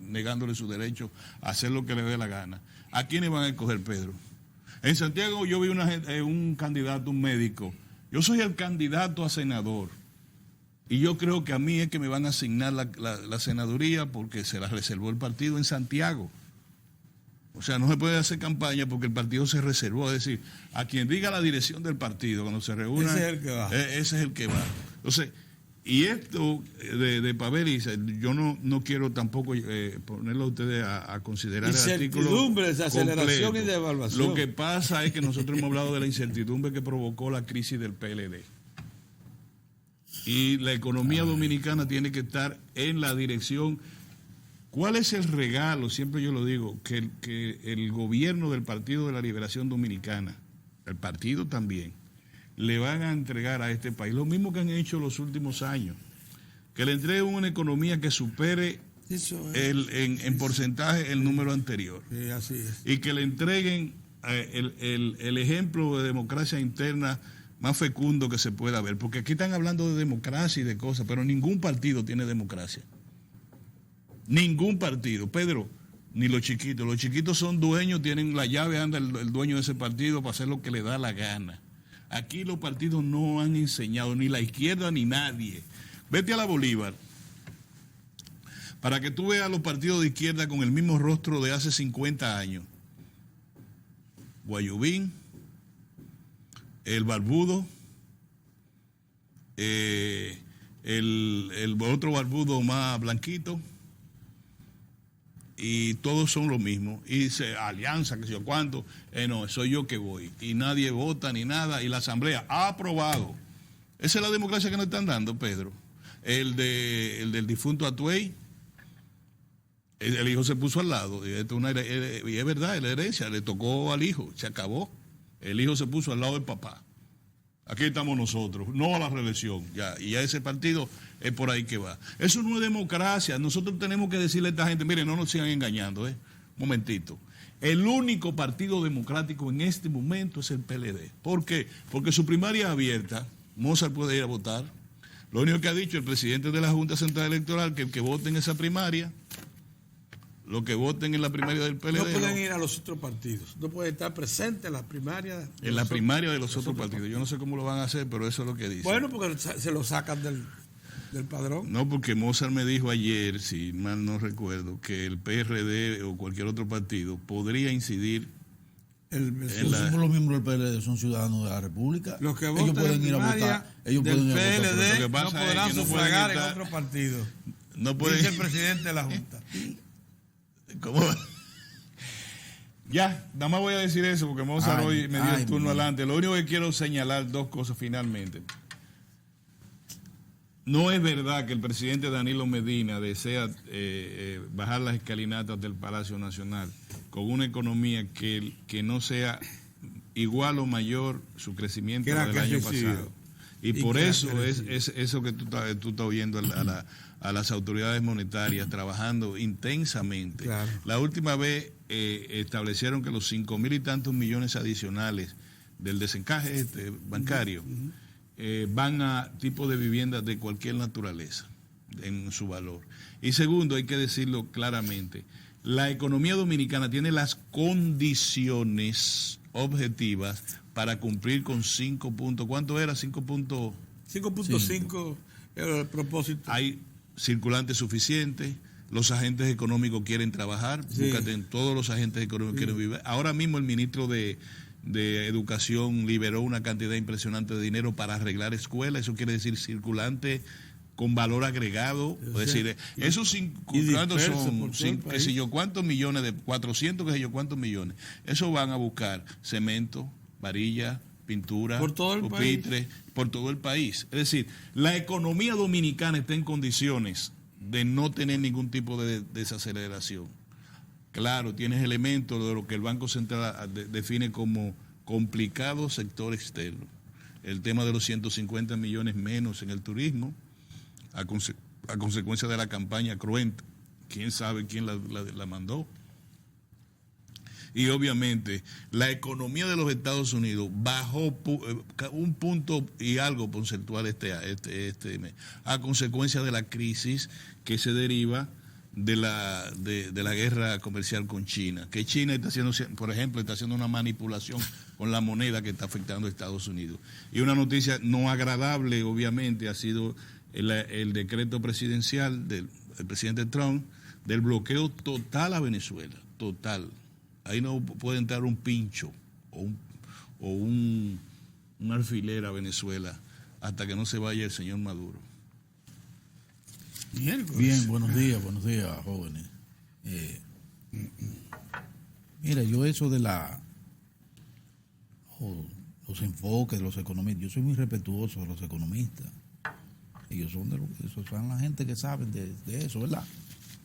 negándole su derecho a hacer lo que le dé la gana. ¿A quiénes van a escoger, Pedro? En Santiago yo vi un candidato, un médico. Yo soy el candidato a senador. Y yo creo que a mí es que me van a asignar la senaduría porque se la reservó el partido en Santiago. O sea, no se puede hacer campaña porque el partido se reservó. Es decir, a quien diga la dirección del partido cuando se reúna, ese es el que va. Ese es el que va. Entonces, y esto de Paveri, yo no quiero tampoco ponerlo a ustedes a considerar el artículo incertidumbre, desaceleración completo. Y devaluación. Lo que pasa es que nosotros hemos hablado de la incertidumbre que provocó la crisis del PLD. Y la economía dominicana tiene que estar en la dirección. ¿Cuál es el regalo? Siempre yo lo digo, que el gobierno del Partido de la Liberación Dominicana, el partido también, le van a entregar a este país, lo mismo que han hecho los últimos años, que le entreguen una economía que supere en porcentaje el número anterior. Sí, así es. Y que le entreguen el ejemplo de democracia interna más fecundo que se pueda ver, porque aquí están hablando de democracia y de cosas, pero ningún partido tiene democracia. Ningún partido, Pedro, ni los chiquitos. Los chiquitos son dueños, tienen la llave, anda el dueño de ese partido para hacer lo que le da la gana. Aquí los partidos no han enseñado, ni la izquierda ni nadie. Vete a la Bolívar, para que tú veas los partidos de izquierda con el mismo rostro de hace 50 años. Guayubín, el Barbudo, el otro Barbudo más blanquito, y todos son lo mismo, y dice alianza, que sé yo cuánto, no, soy yo que voy, y nadie vota ni nada, y la asamblea ha aprobado. Esa es la democracia que nos están dando, Pedro. El del difunto Atuey, el hijo se puso al lado, y es verdad, la herencia le tocó al hijo, se acabó, el hijo se puso al lado del papá. Aquí estamos nosotros, no a la reelección, y ya ese partido es por ahí que va. Eso no es democracia. Nosotros tenemos que decirle a esta gente, miren, no nos sigan engañando, Un momentito. El único partido democrático en este momento es el PLD. ¿Por qué? Porque su primaria es abierta, Mozart puede ir a votar. Lo único que ha dicho el presidente de la Junta Central Electoral, que el que vote en esa primaria, los que voten en la primaria del PLD... No pueden ir a los otros partidos, no pueden estar presentes en la primaria. En la primaria de los otros partidos. Yo no sé cómo lo van a hacer, pero eso es lo que dice. Bueno, porque se lo sacan del... del padrón. No, porque Mozart me dijo ayer, si mal no recuerdo, que el PRD o cualquier otro partido podría incidir. Los miembros del PLD son ciudadanos de la República. Los que ellos pueden ir a votar. Ellos del pueden ir a PLD votar. no podrán sufragar en otro partido. No pueden. Dice el presidente de la Junta. ¿Cómo? Ya, nada más voy a decir eso porque Mozart hoy me dio el turno adelante. Lo único que quiero señalar, dos cosas finalmente. No es verdad que el presidente Danilo Medina desea bajar las escalinatas del Palacio Nacional con una economía que no sea igual o mayor su crecimiento del año pasado. Y por eso es eso que tú estás oyendo a las autoridades monetarias trabajando intensamente. Claro. La última vez establecieron que los 5,000 y tantos millones adicionales del desencaje bancario van a tipos de viviendas de cualquier naturaleza en su valor. Y segundo, hay que decirlo claramente, la economía dominicana tiene las condiciones objetivas para cumplir con 5 puntos. ¿Cuánto era? 5.5 el propósito. Hay circulantes suficientes, los agentes económicos quieren trabajar, búscate en todos los agentes económicos quieren vivir. Ahora mismo el ministro de Educación liberó una cantidad impresionante de dinero para arreglar escuelas, eso quiere decir circulante con valor agregado, es decir, esos circulantes son qué sé yo cuántos millones, de 400 qué sé yo cuántos millones, eso van a buscar cemento, varilla, pintura, por todo el pupitre, por todo el país. Es decir, la economía dominicana está en condiciones de no tener ningún tipo de desaceleración. Claro, tienes elementos de lo que el Banco Central define como complicado sector externo. El tema de los 150 millones menos en el turismo, a consecuencia de la campaña cruenta. ¿Quién sabe quién la mandó? Y obviamente la economía de los Estados Unidos bajó un punto y algo porcentual este mes, a consecuencia de la crisis que se deriva de la guerra comercial con China, que China está haciendo, por ejemplo, está haciendo una manipulación con la moneda que está afectando a Estados Unidos. Y una noticia no agradable, obviamente, ha sido el decreto presidencial del presidente Trump del bloqueo total a Venezuela, total. Ahí no puede entrar un pincho o un alfiler a Venezuela hasta que no se vaya el señor Maduro. Bien, buenos días, jóvenes. Mira, yo eso de los enfoques de los economistas, yo soy muy respetuoso de los economistas. Ellos son son la gente que saben de eso, ¿verdad?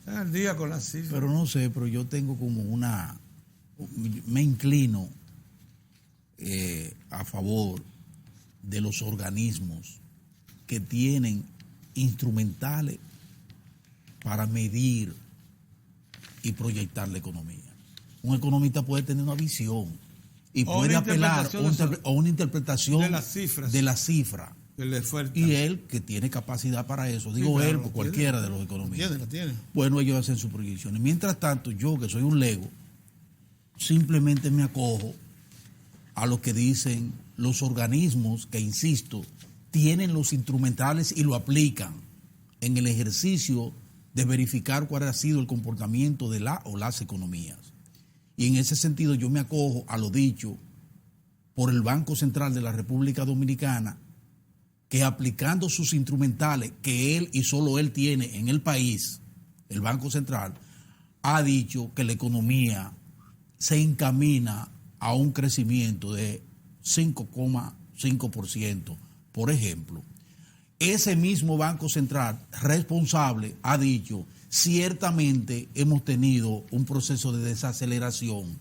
Están al día con las cifras. Pero no sé, pero yo tengo como me inclino a favor de los organismos que tienen instrumentales para medir y proyectar la economía. Un economista puede tener una visión y puede apelar a una interpretación de la cifra. Y él, que tiene capacidad para eso, cualquiera de los economistas. Bueno, ellos hacen sus proyecciones. Mientras tanto, yo, que soy un lego, simplemente me acojo a lo que dicen los organismos que, insisto, tienen los instrumentales y lo aplican en el ejercicio de verificar cuál ha sido el comportamiento de la o las economías. Y en ese sentido yo me acojo a lo dicho por el Banco Central de la República Dominicana, que aplicando sus instrumentales que él y solo él tiene en el país, el Banco Central, ha dicho que la economía se encamina a un crecimiento de 5,5%. Por ejemplo, ese mismo Banco Central responsable ha dicho, ciertamente hemos tenido un proceso de desaceleración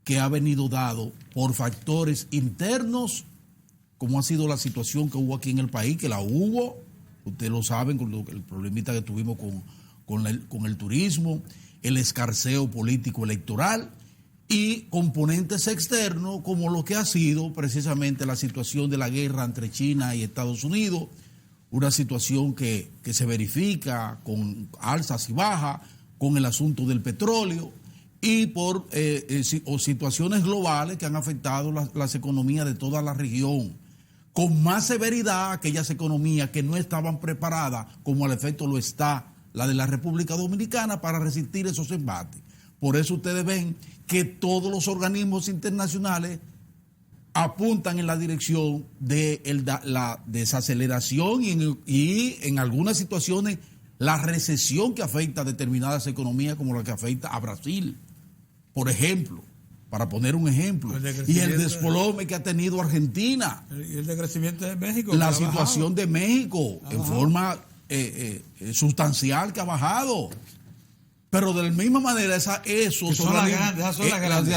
que ha venido dado por factores internos, como ha sido la situación que hubo aquí en el país, que la hubo, ustedes lo saben, con el problemita que tuvimos con el turismo, el escarceo político electoral, y componentes externos como lo que ha sido precisamente la situación de la guerra entre China y Estados Unidos, una situación que se verifica con alzas y bajas, con el asunto del petróleo y por situaciones globales que han afectado las economías de toda la región, con más severidad aquellas economías que no estaban preparadas, como al efecto lo está la de la República Dominicana, para resistir esos embates. Por eso ustedes ven que todos los organismos internacionales apuntan en la dirección de la desaceleración y en algunas situaciones la recesión que afecta a determinadas economías, como la que afecta a Brasil, por ejemplo, para poner un ejemplo, y el desplome que ha tenido Argentina, y el decrecimiento de México, la situación de México en forma sustancial que ha bajado. Pero de la misma manera, esos organismos,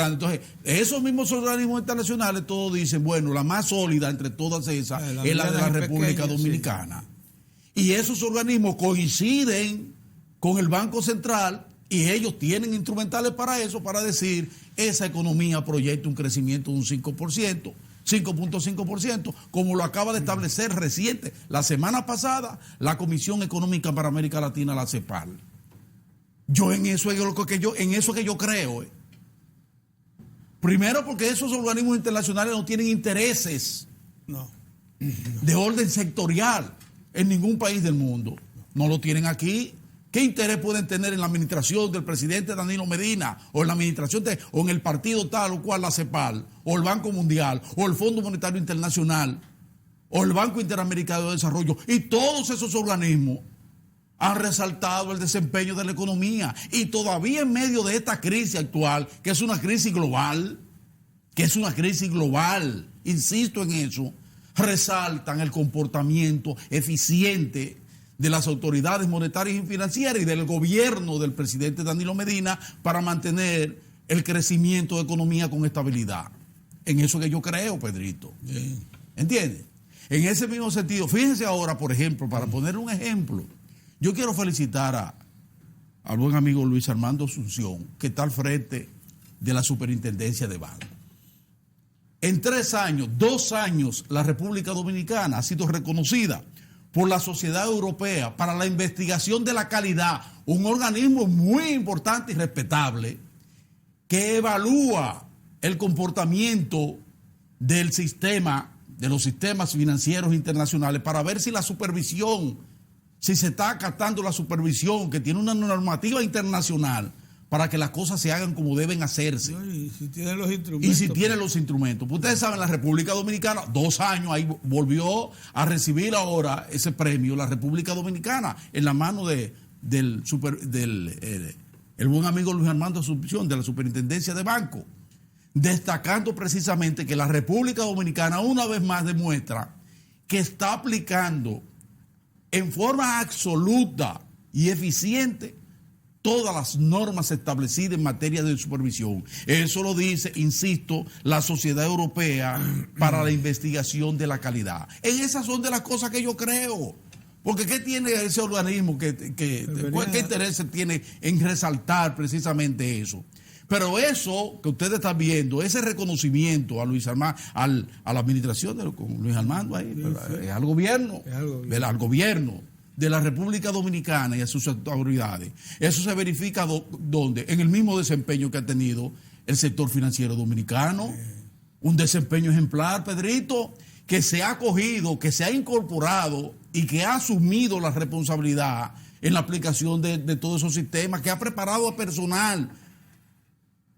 entonces, esos mismos organismos internacionales todos dicen, bueno, la más sólida entre todas esas es la de la República Dominicana. Sí. Y esos organismos coinciden con el Banco Central y ellos tienen instrumentales para eso, para decir, esa economía proyecta un crecimiento de un 5%, 5.5%, como lo acaba de establecer reciente, la semana pasada, la Comisión Económica para América Latina, la CEPAL. En eso que yo creo. Primero, porque esos organismos internacionales no tienen intereses de orden sectorial en ningún país del mundo. No lo tienen aquí. ¿Qué interés pueden tener en la administración del presidente Danilo Medina, o en la administración o en el partido tal o cual, la CEPAL, o el Banco Mundial, o el Fondo Monetario Internacional, o el Banco Interamericano de Desarrollo? Y todos esos organismos han resaltado el desempeño de la economía, y todavía en medio de esta crisis actual, que es una crisis global, insisto en eso, resaltan el comportamiento eficiente de las autoridades monetarias y financieras y del gobierno del presidente Danilo Medina para mantener el crecimiento de economía con estabilidad. En eso que yo creo, Pedrito. ¿Entiendes? En ese mismo sentido, fíjense ahora, por ejemplo, para poner un ejemplo, yo quiero felicitar al buen amigo Luis Armando Asunción, que está al frente de la Superintendencia de Banco. En 2 años, la República Dominicana ha sido reconocida por la Sociedad Europea para la Investigación de la Calidad, un organismo muy importante y respetable que evalúa el comportamiento del sistema, de los sistemas financieros internacionales, para ver si la supervisión, si se está acatando la supervisión, que tiene una normativa internacional para que las cosas se hagan como deben hacerse. Y si tienen los instrumentos. Ustedes saben, la República Dominicana, 2 años, ahí volvió a recibir ahora ese premio, la República Dominicana, en la mano del buen amigo Luis Armando Asunción, de la Superintendencia de Banco, destacando precisamente que la República Dominicana una vez más demuestra que está aplicando en forma absoluta y eficiente todas las normas establecidas en materia de supervisión. Eso lo dice, insisto, la Sociedad Europea para la Investigación de la Calidad. En esas son de las cosas que yo creo. Porque ¿qué tiene ese organismo? ¿Qué interés tiene en resaltar precisamente eso? Pero eso que ustedes están viendo, ese reconocimiento a Luis Armando, a la administración de Luis Armando ahí, sí. al gobierno de la República Dominicana y a sus autoridades. Eso se verifica ¿dónde? En el mismo desempeño que ha tenido el sector financiero dominicano. Un desempeño ejemplar, Pedrito, que se ha cogido, que se ha incorporado y que ha asumido la responsabilidad en la aplicación de todos esos sistemas, que ha preparado a personal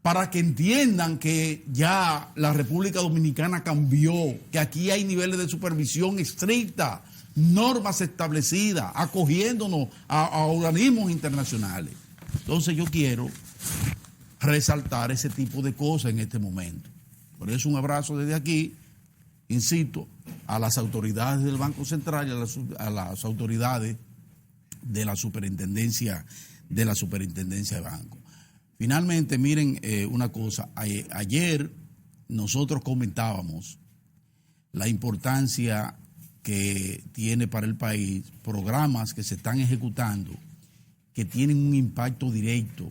para que entiendan que ya la República Dominicana cambió, que aquí hay niveles de supervisión estricta, normas establecidas, acogiéndonos a organismos internacionales. Entonces yo quiero resaltar ese tipo de cosas en este momento. Por eso un abrazo desde aquí, insisto, a las autoridades del Banco Central y a las autoridades de la Superintendencia de Banco. Finalmente, miren una cosa, ayer nosotros comentábamos la importancia que tiene para el país programas que se están ejecutando que tienen un impacto directo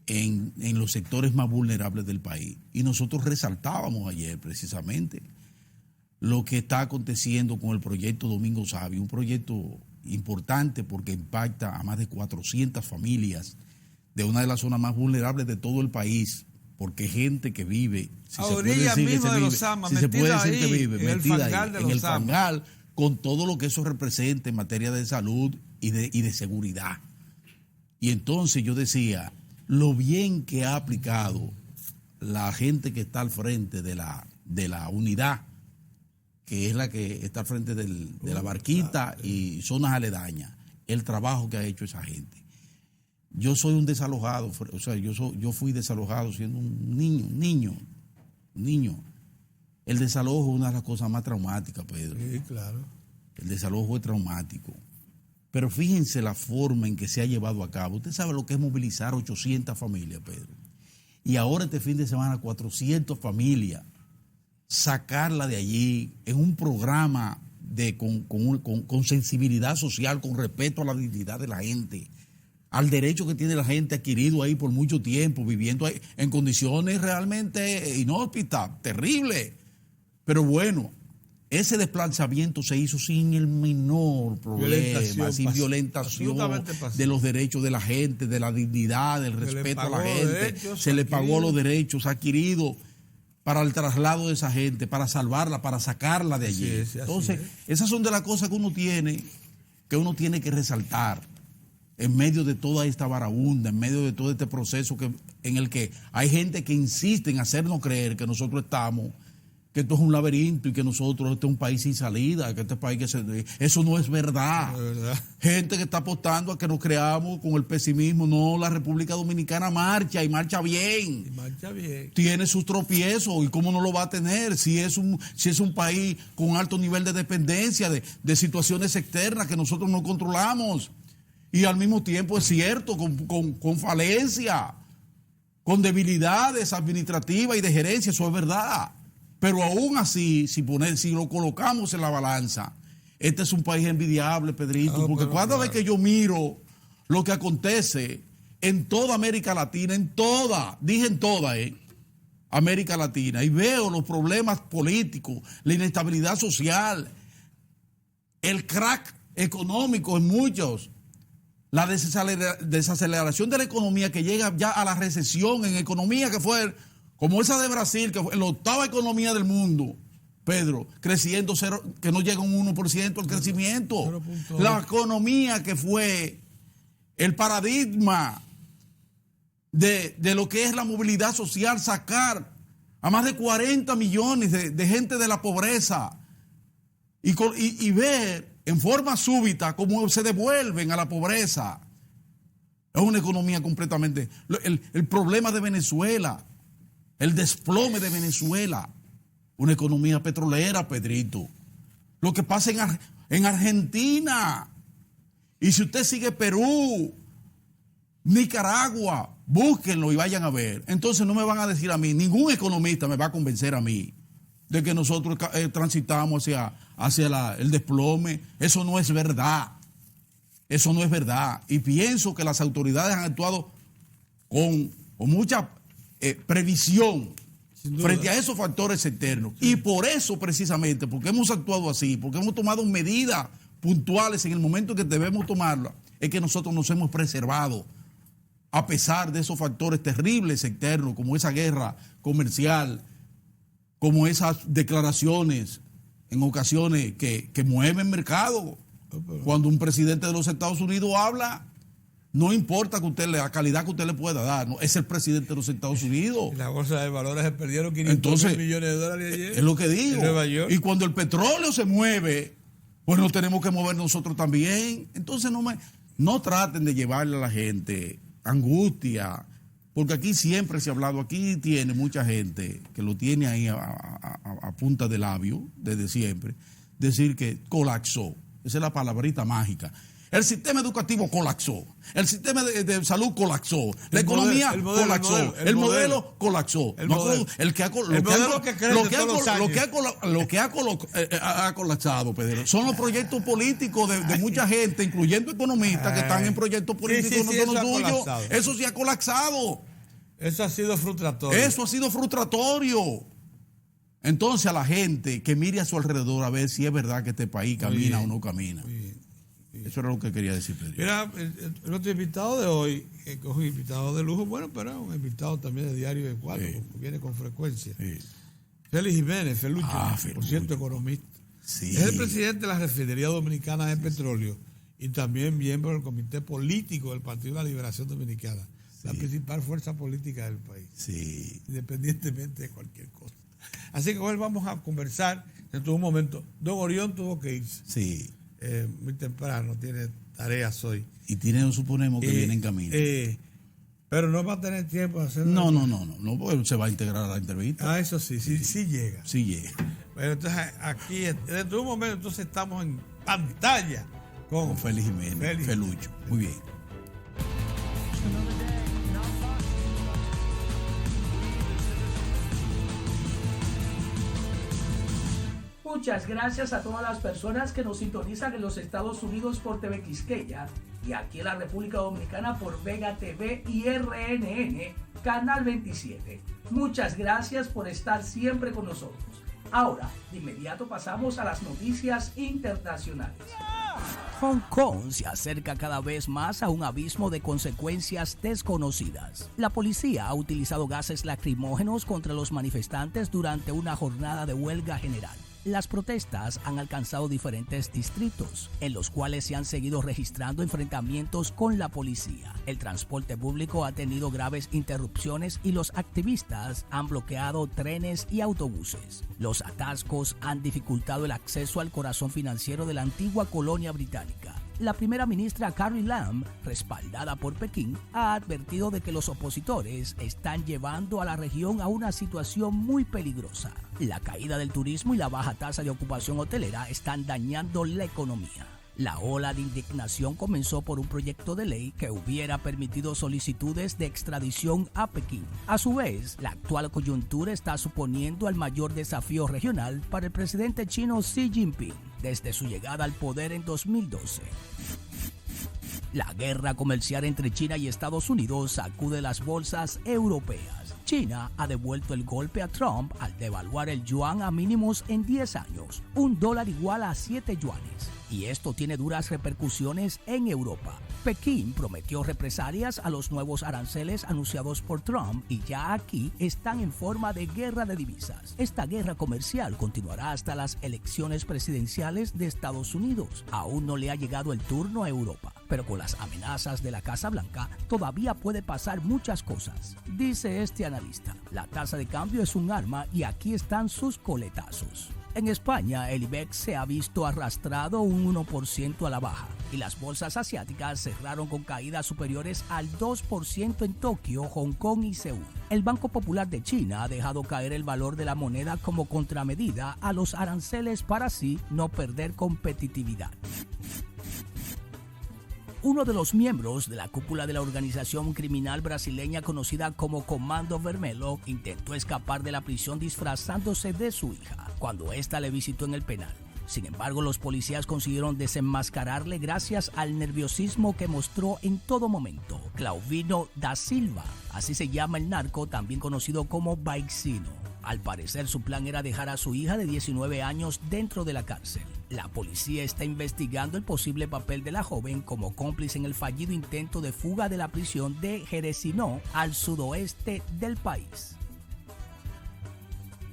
en los sectores más vulnerables del país. Y nosotros resaltábamos ayer precisamente lo que está aconteciendo con el proyecto Domingo Sabio, un proyecto importante porque impacta a más de 400 familias de una de las zonas más vulnerables de todo el país, porque gente que vive, a orillas mismo de los Amas, si se puede decir que ahí, vive, en el metida fangal ahí, de en los el Amas. fangal, con todo lo que eso representa en materia de salud y de seguridad. Y entonces yo decía, lo bien que ha aplicado la gente que está al frente de la unidad, que es la que está al frente de la Barquita y zonas aledañas, el trabajo que ha hecho esa gente. Yo soy un desalojado, o sea, yo fui desalojado siendo un niño. El desalojo es una de las cosas más traumáticas, Pedro. Sí, claro. El desalojo es traumático. Pero fíjense la forma en que se ha llevado a cabo. Usted sabe lo que es movilizar 800 familias, Pedro. Y ahora este fin de semana 400 familias. Sacarla de allí en un programa con sensibilidad social, con respeto a la dignidad de la gente, al derecho que tiene la gente adquirido ahí por mucho tiempo, viviendo ahí en condiciones realmente inhóspitas, terribles. Pero bueno, ese desplazamiento se hizo sin el menor problema, sin violentación de los derechos de la gente, de la dignidad, del respeto a la gente. Se le pagó los derechos adquiridos para el traslado de esa gente, para salvarla, para sacarla de allí. Entonces, esas son de las cosas que uno tiene que resaltar en medio de toda esta varaunda, en medio de todo este proceso en el que hay gente que insiste en hacernos creer que nosotros estamos, que esto es un laberinto y que nosotros, este es un país sin salida, que este país eso no es verdad. No es verdad. Gente que está apostando a que nos creamos con el pesimismo. No, la República Dominicana marcha y marcha bien. Y marcha bien. Tiene sus tropiezos y cómo no lo va a tener si es un país con alto nivel de dependencia de situaciones externas que nosotros no controlamos. Y al mismo tiempo es cierto, con falencia, con debilidades administrativas y de gerencia, eso es verdad. Pero aún así, si lo colocamos en la balanza, este es un país envidiable, Pedrito, porque cada vez que yo miro lo que acontece en toda América Latina, en toda América Latina, y veo los problemas políticos, la inestabilidad social, el crack económico en muchos, la desaceleración de la economía que llega ya a la recesión en economía que fue como esa de Brasil, que fue la octava economía del mundo, Pedro, creciendo que no llega a un 1% el crecimiento. 0.8. La economía que fue el paradigma de lo que es la movilidad social, sacar a más de 40 millones de gente de la pobreza y ver en forma súbita cómo se devuelven a la pobreza. Es una economía completamente... El problema de Venezuela, el desplome de Venezuela, una economía petrolera, Pedrito. Lo que pasa en Argentina. Y si usted sigue Perú, Nicaragua, búsquenlo y vayan a ver. Entonces no me van a decir a mí, ningún economista me va a convencer a mí de que nosotros transitamos hacia el desplome. Eso no es verdad. Eso no es verdad. Y pienso que las autoridades han actuado con mucha previsión frente a esos factores externos. Sí. Y por eso, precisamente, porque hemos actuado así, porque hemos tomado medidas puntuales en el momento que debemos tomarlas, es que nosotros nos hemos preservado a pesar de esos factores terribles externos, como esa guerra comercial, como esas declaraciones en ocasiones que mueven mercado. Cuando un presidente de los Estados Unidos habla, no importa que la calidad que usted le pueda dar, no, es el presidente de los Estados Unidos. Y la bolsa de valores se perdieron 500 millones de dólares ayer. Es lo que digo. En Nueva York. Y cuando el petróleo se mueve, pues nos tenemos que mover nosotros también. Entonces no traten de llevarle a la gente angustia, porque aquí siempre se ha hablado, aquí tiene mucha gente que lo tiene ahí a punta de labio, desde siempre, decir que colapsó. Esa es la palabrita mágica. El sistema educativo colapsó. El sistema de salud colapsó. La economía colapsó. El modelo colapsó. Lo que ha colapsado, Pedro, son los proyectos políticos de mucha gente, incluyendo economistas que están en proyectos políticos no son los tuyos. Eso sí ha colapsado. Eso ha sido frustratorio. Entonces, a la gente que mire a su alrededor a ver si es verdad que este país camina o no camina. Eso era lo que quería decir, Pedro. Mira, nuestro invitado de hoy, que es un invitado de lujo, bueno, pero es un invitado también de Diario de Cuatro, viene con frecuencia. Félix Jiménez, Felucho, por cierto, economista. Sí. Es el presidente de la Refinería Dominicana de Petróleo y también miembro del Comité Político del Partido de la Liberación Dominicana, la principal fuerza política del país, independientemente de cualquier cosa. Así que hoy vamos a conversar. En un momento, Don Orión tuvo que irse. Sí. Muy temprano, tiene tareas hoy. Y tiene, suponemos que viene en camino. Pero no va a tener tiempo de hacer No, pues se va a integrar a la entrevista. Eso sí llega. Sí llega. Pero entonces aquí, dentro de un momento, entonces estamos en pantalla con Félix Jiménez, Felucho. Muy bien. Muchas gracias a todas las personas que nos sintonizan en los Estados Unidos por TV Quisqueya y aquí en la República Dominicana por Vega TV y RNN, Canal 27. Muchas gracias por estar siempre con nosotros. Ahora, de inmediato pasamos a las noticias internacionales. Hong Kong se acerca cada vez más a un abismo de consecuencias desconocidas. La policía ha utilizado gases lacrimógenos contra los manifestantes durante una jornada de huelga general. Las protestas han alcanzado diferentes distritos, en los cuales se han seguido registrando enfrentamientos con la policía. El transporte público ha tenido graves interrupciones y los activistas han bloqueado trenes y autobuses. Los atascos han dificultado el acceso al corazón financiero de la antigua colonia británica. La primera ministra Carrie Lam, respaldada por Pekín, ha advertido de que los opositores están llevando a la región a una situación muy peligrosa. La caída del turismo y la baja tasa de ocupación hotelera están dañando la economía. La ola de indignación comenzó por un proyecto de ley que hubiera permitido solicitudes de extradición a Pekín. A su vez, la actual coyuntura está suponiendo el mayor desafío regional para el presidente chino Xi Jinping desde su llegada al poder en 2012. La guerra comercial entre China y Estados Unidos sacude las bolsas europeas. China ha devuelto el golpe a Trump al devaluar el yuan a mínimos en 10 años, $1 igual a 7 yuanes. Y esto tiene duras repercusiones en Europa. Pekín prometió represalias a los nuevos aranceles anunciados por Trump y ya aquí están en forma de guerra de divisas. Esta guerra comercial continuará hasta las elecciones presidenciales de Estados Unidos. Aún no le ha llegado el turno a Europa, pero con las amenazas de la Casa Blanca todavía puede pasar muchas cosas. Dice este analista, la tasa de cambio es un arma y aquí están sus coletazos. En España, el IBEX se ha visto arrastrado un 1% a la baja y las bolsas asiáticas cerraron con caídas superiores al 2% en Tokio, Hong Kong y Seúl. El Banco Popular de China ha dejado caer el valor de la moneda como contramedida a los aranceles para así no perder competitividad. Uno de los miembros de la cúpula de la organización criminal brasileña conocida como Comando Vermelho intentó escapar de la prisión disfrazándose de su hija cuando ésta le visitó en el penal. Sin embargo, los policías consiguieron desenmascararle gracias al nerviosismo que mostró en todo momento. Clauvino da Silva, así se llama el narco, también conocido como Baixino. Al parecer, su plan era dejar a su hija de 19 años dentro de la cárcel. La policía está investigando el posible papel de la joven como cómplice en el fallido intento de fuga de la prisión de Jerezinó, al sudoeste del país.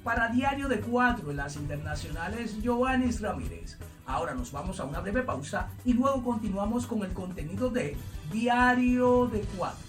Para Diario de Cuatro en las internacionales, Joanis Ramírez. Ahora nos vamos a una breve pausa y luego continuamos con el contenido de Diario de Cuatro.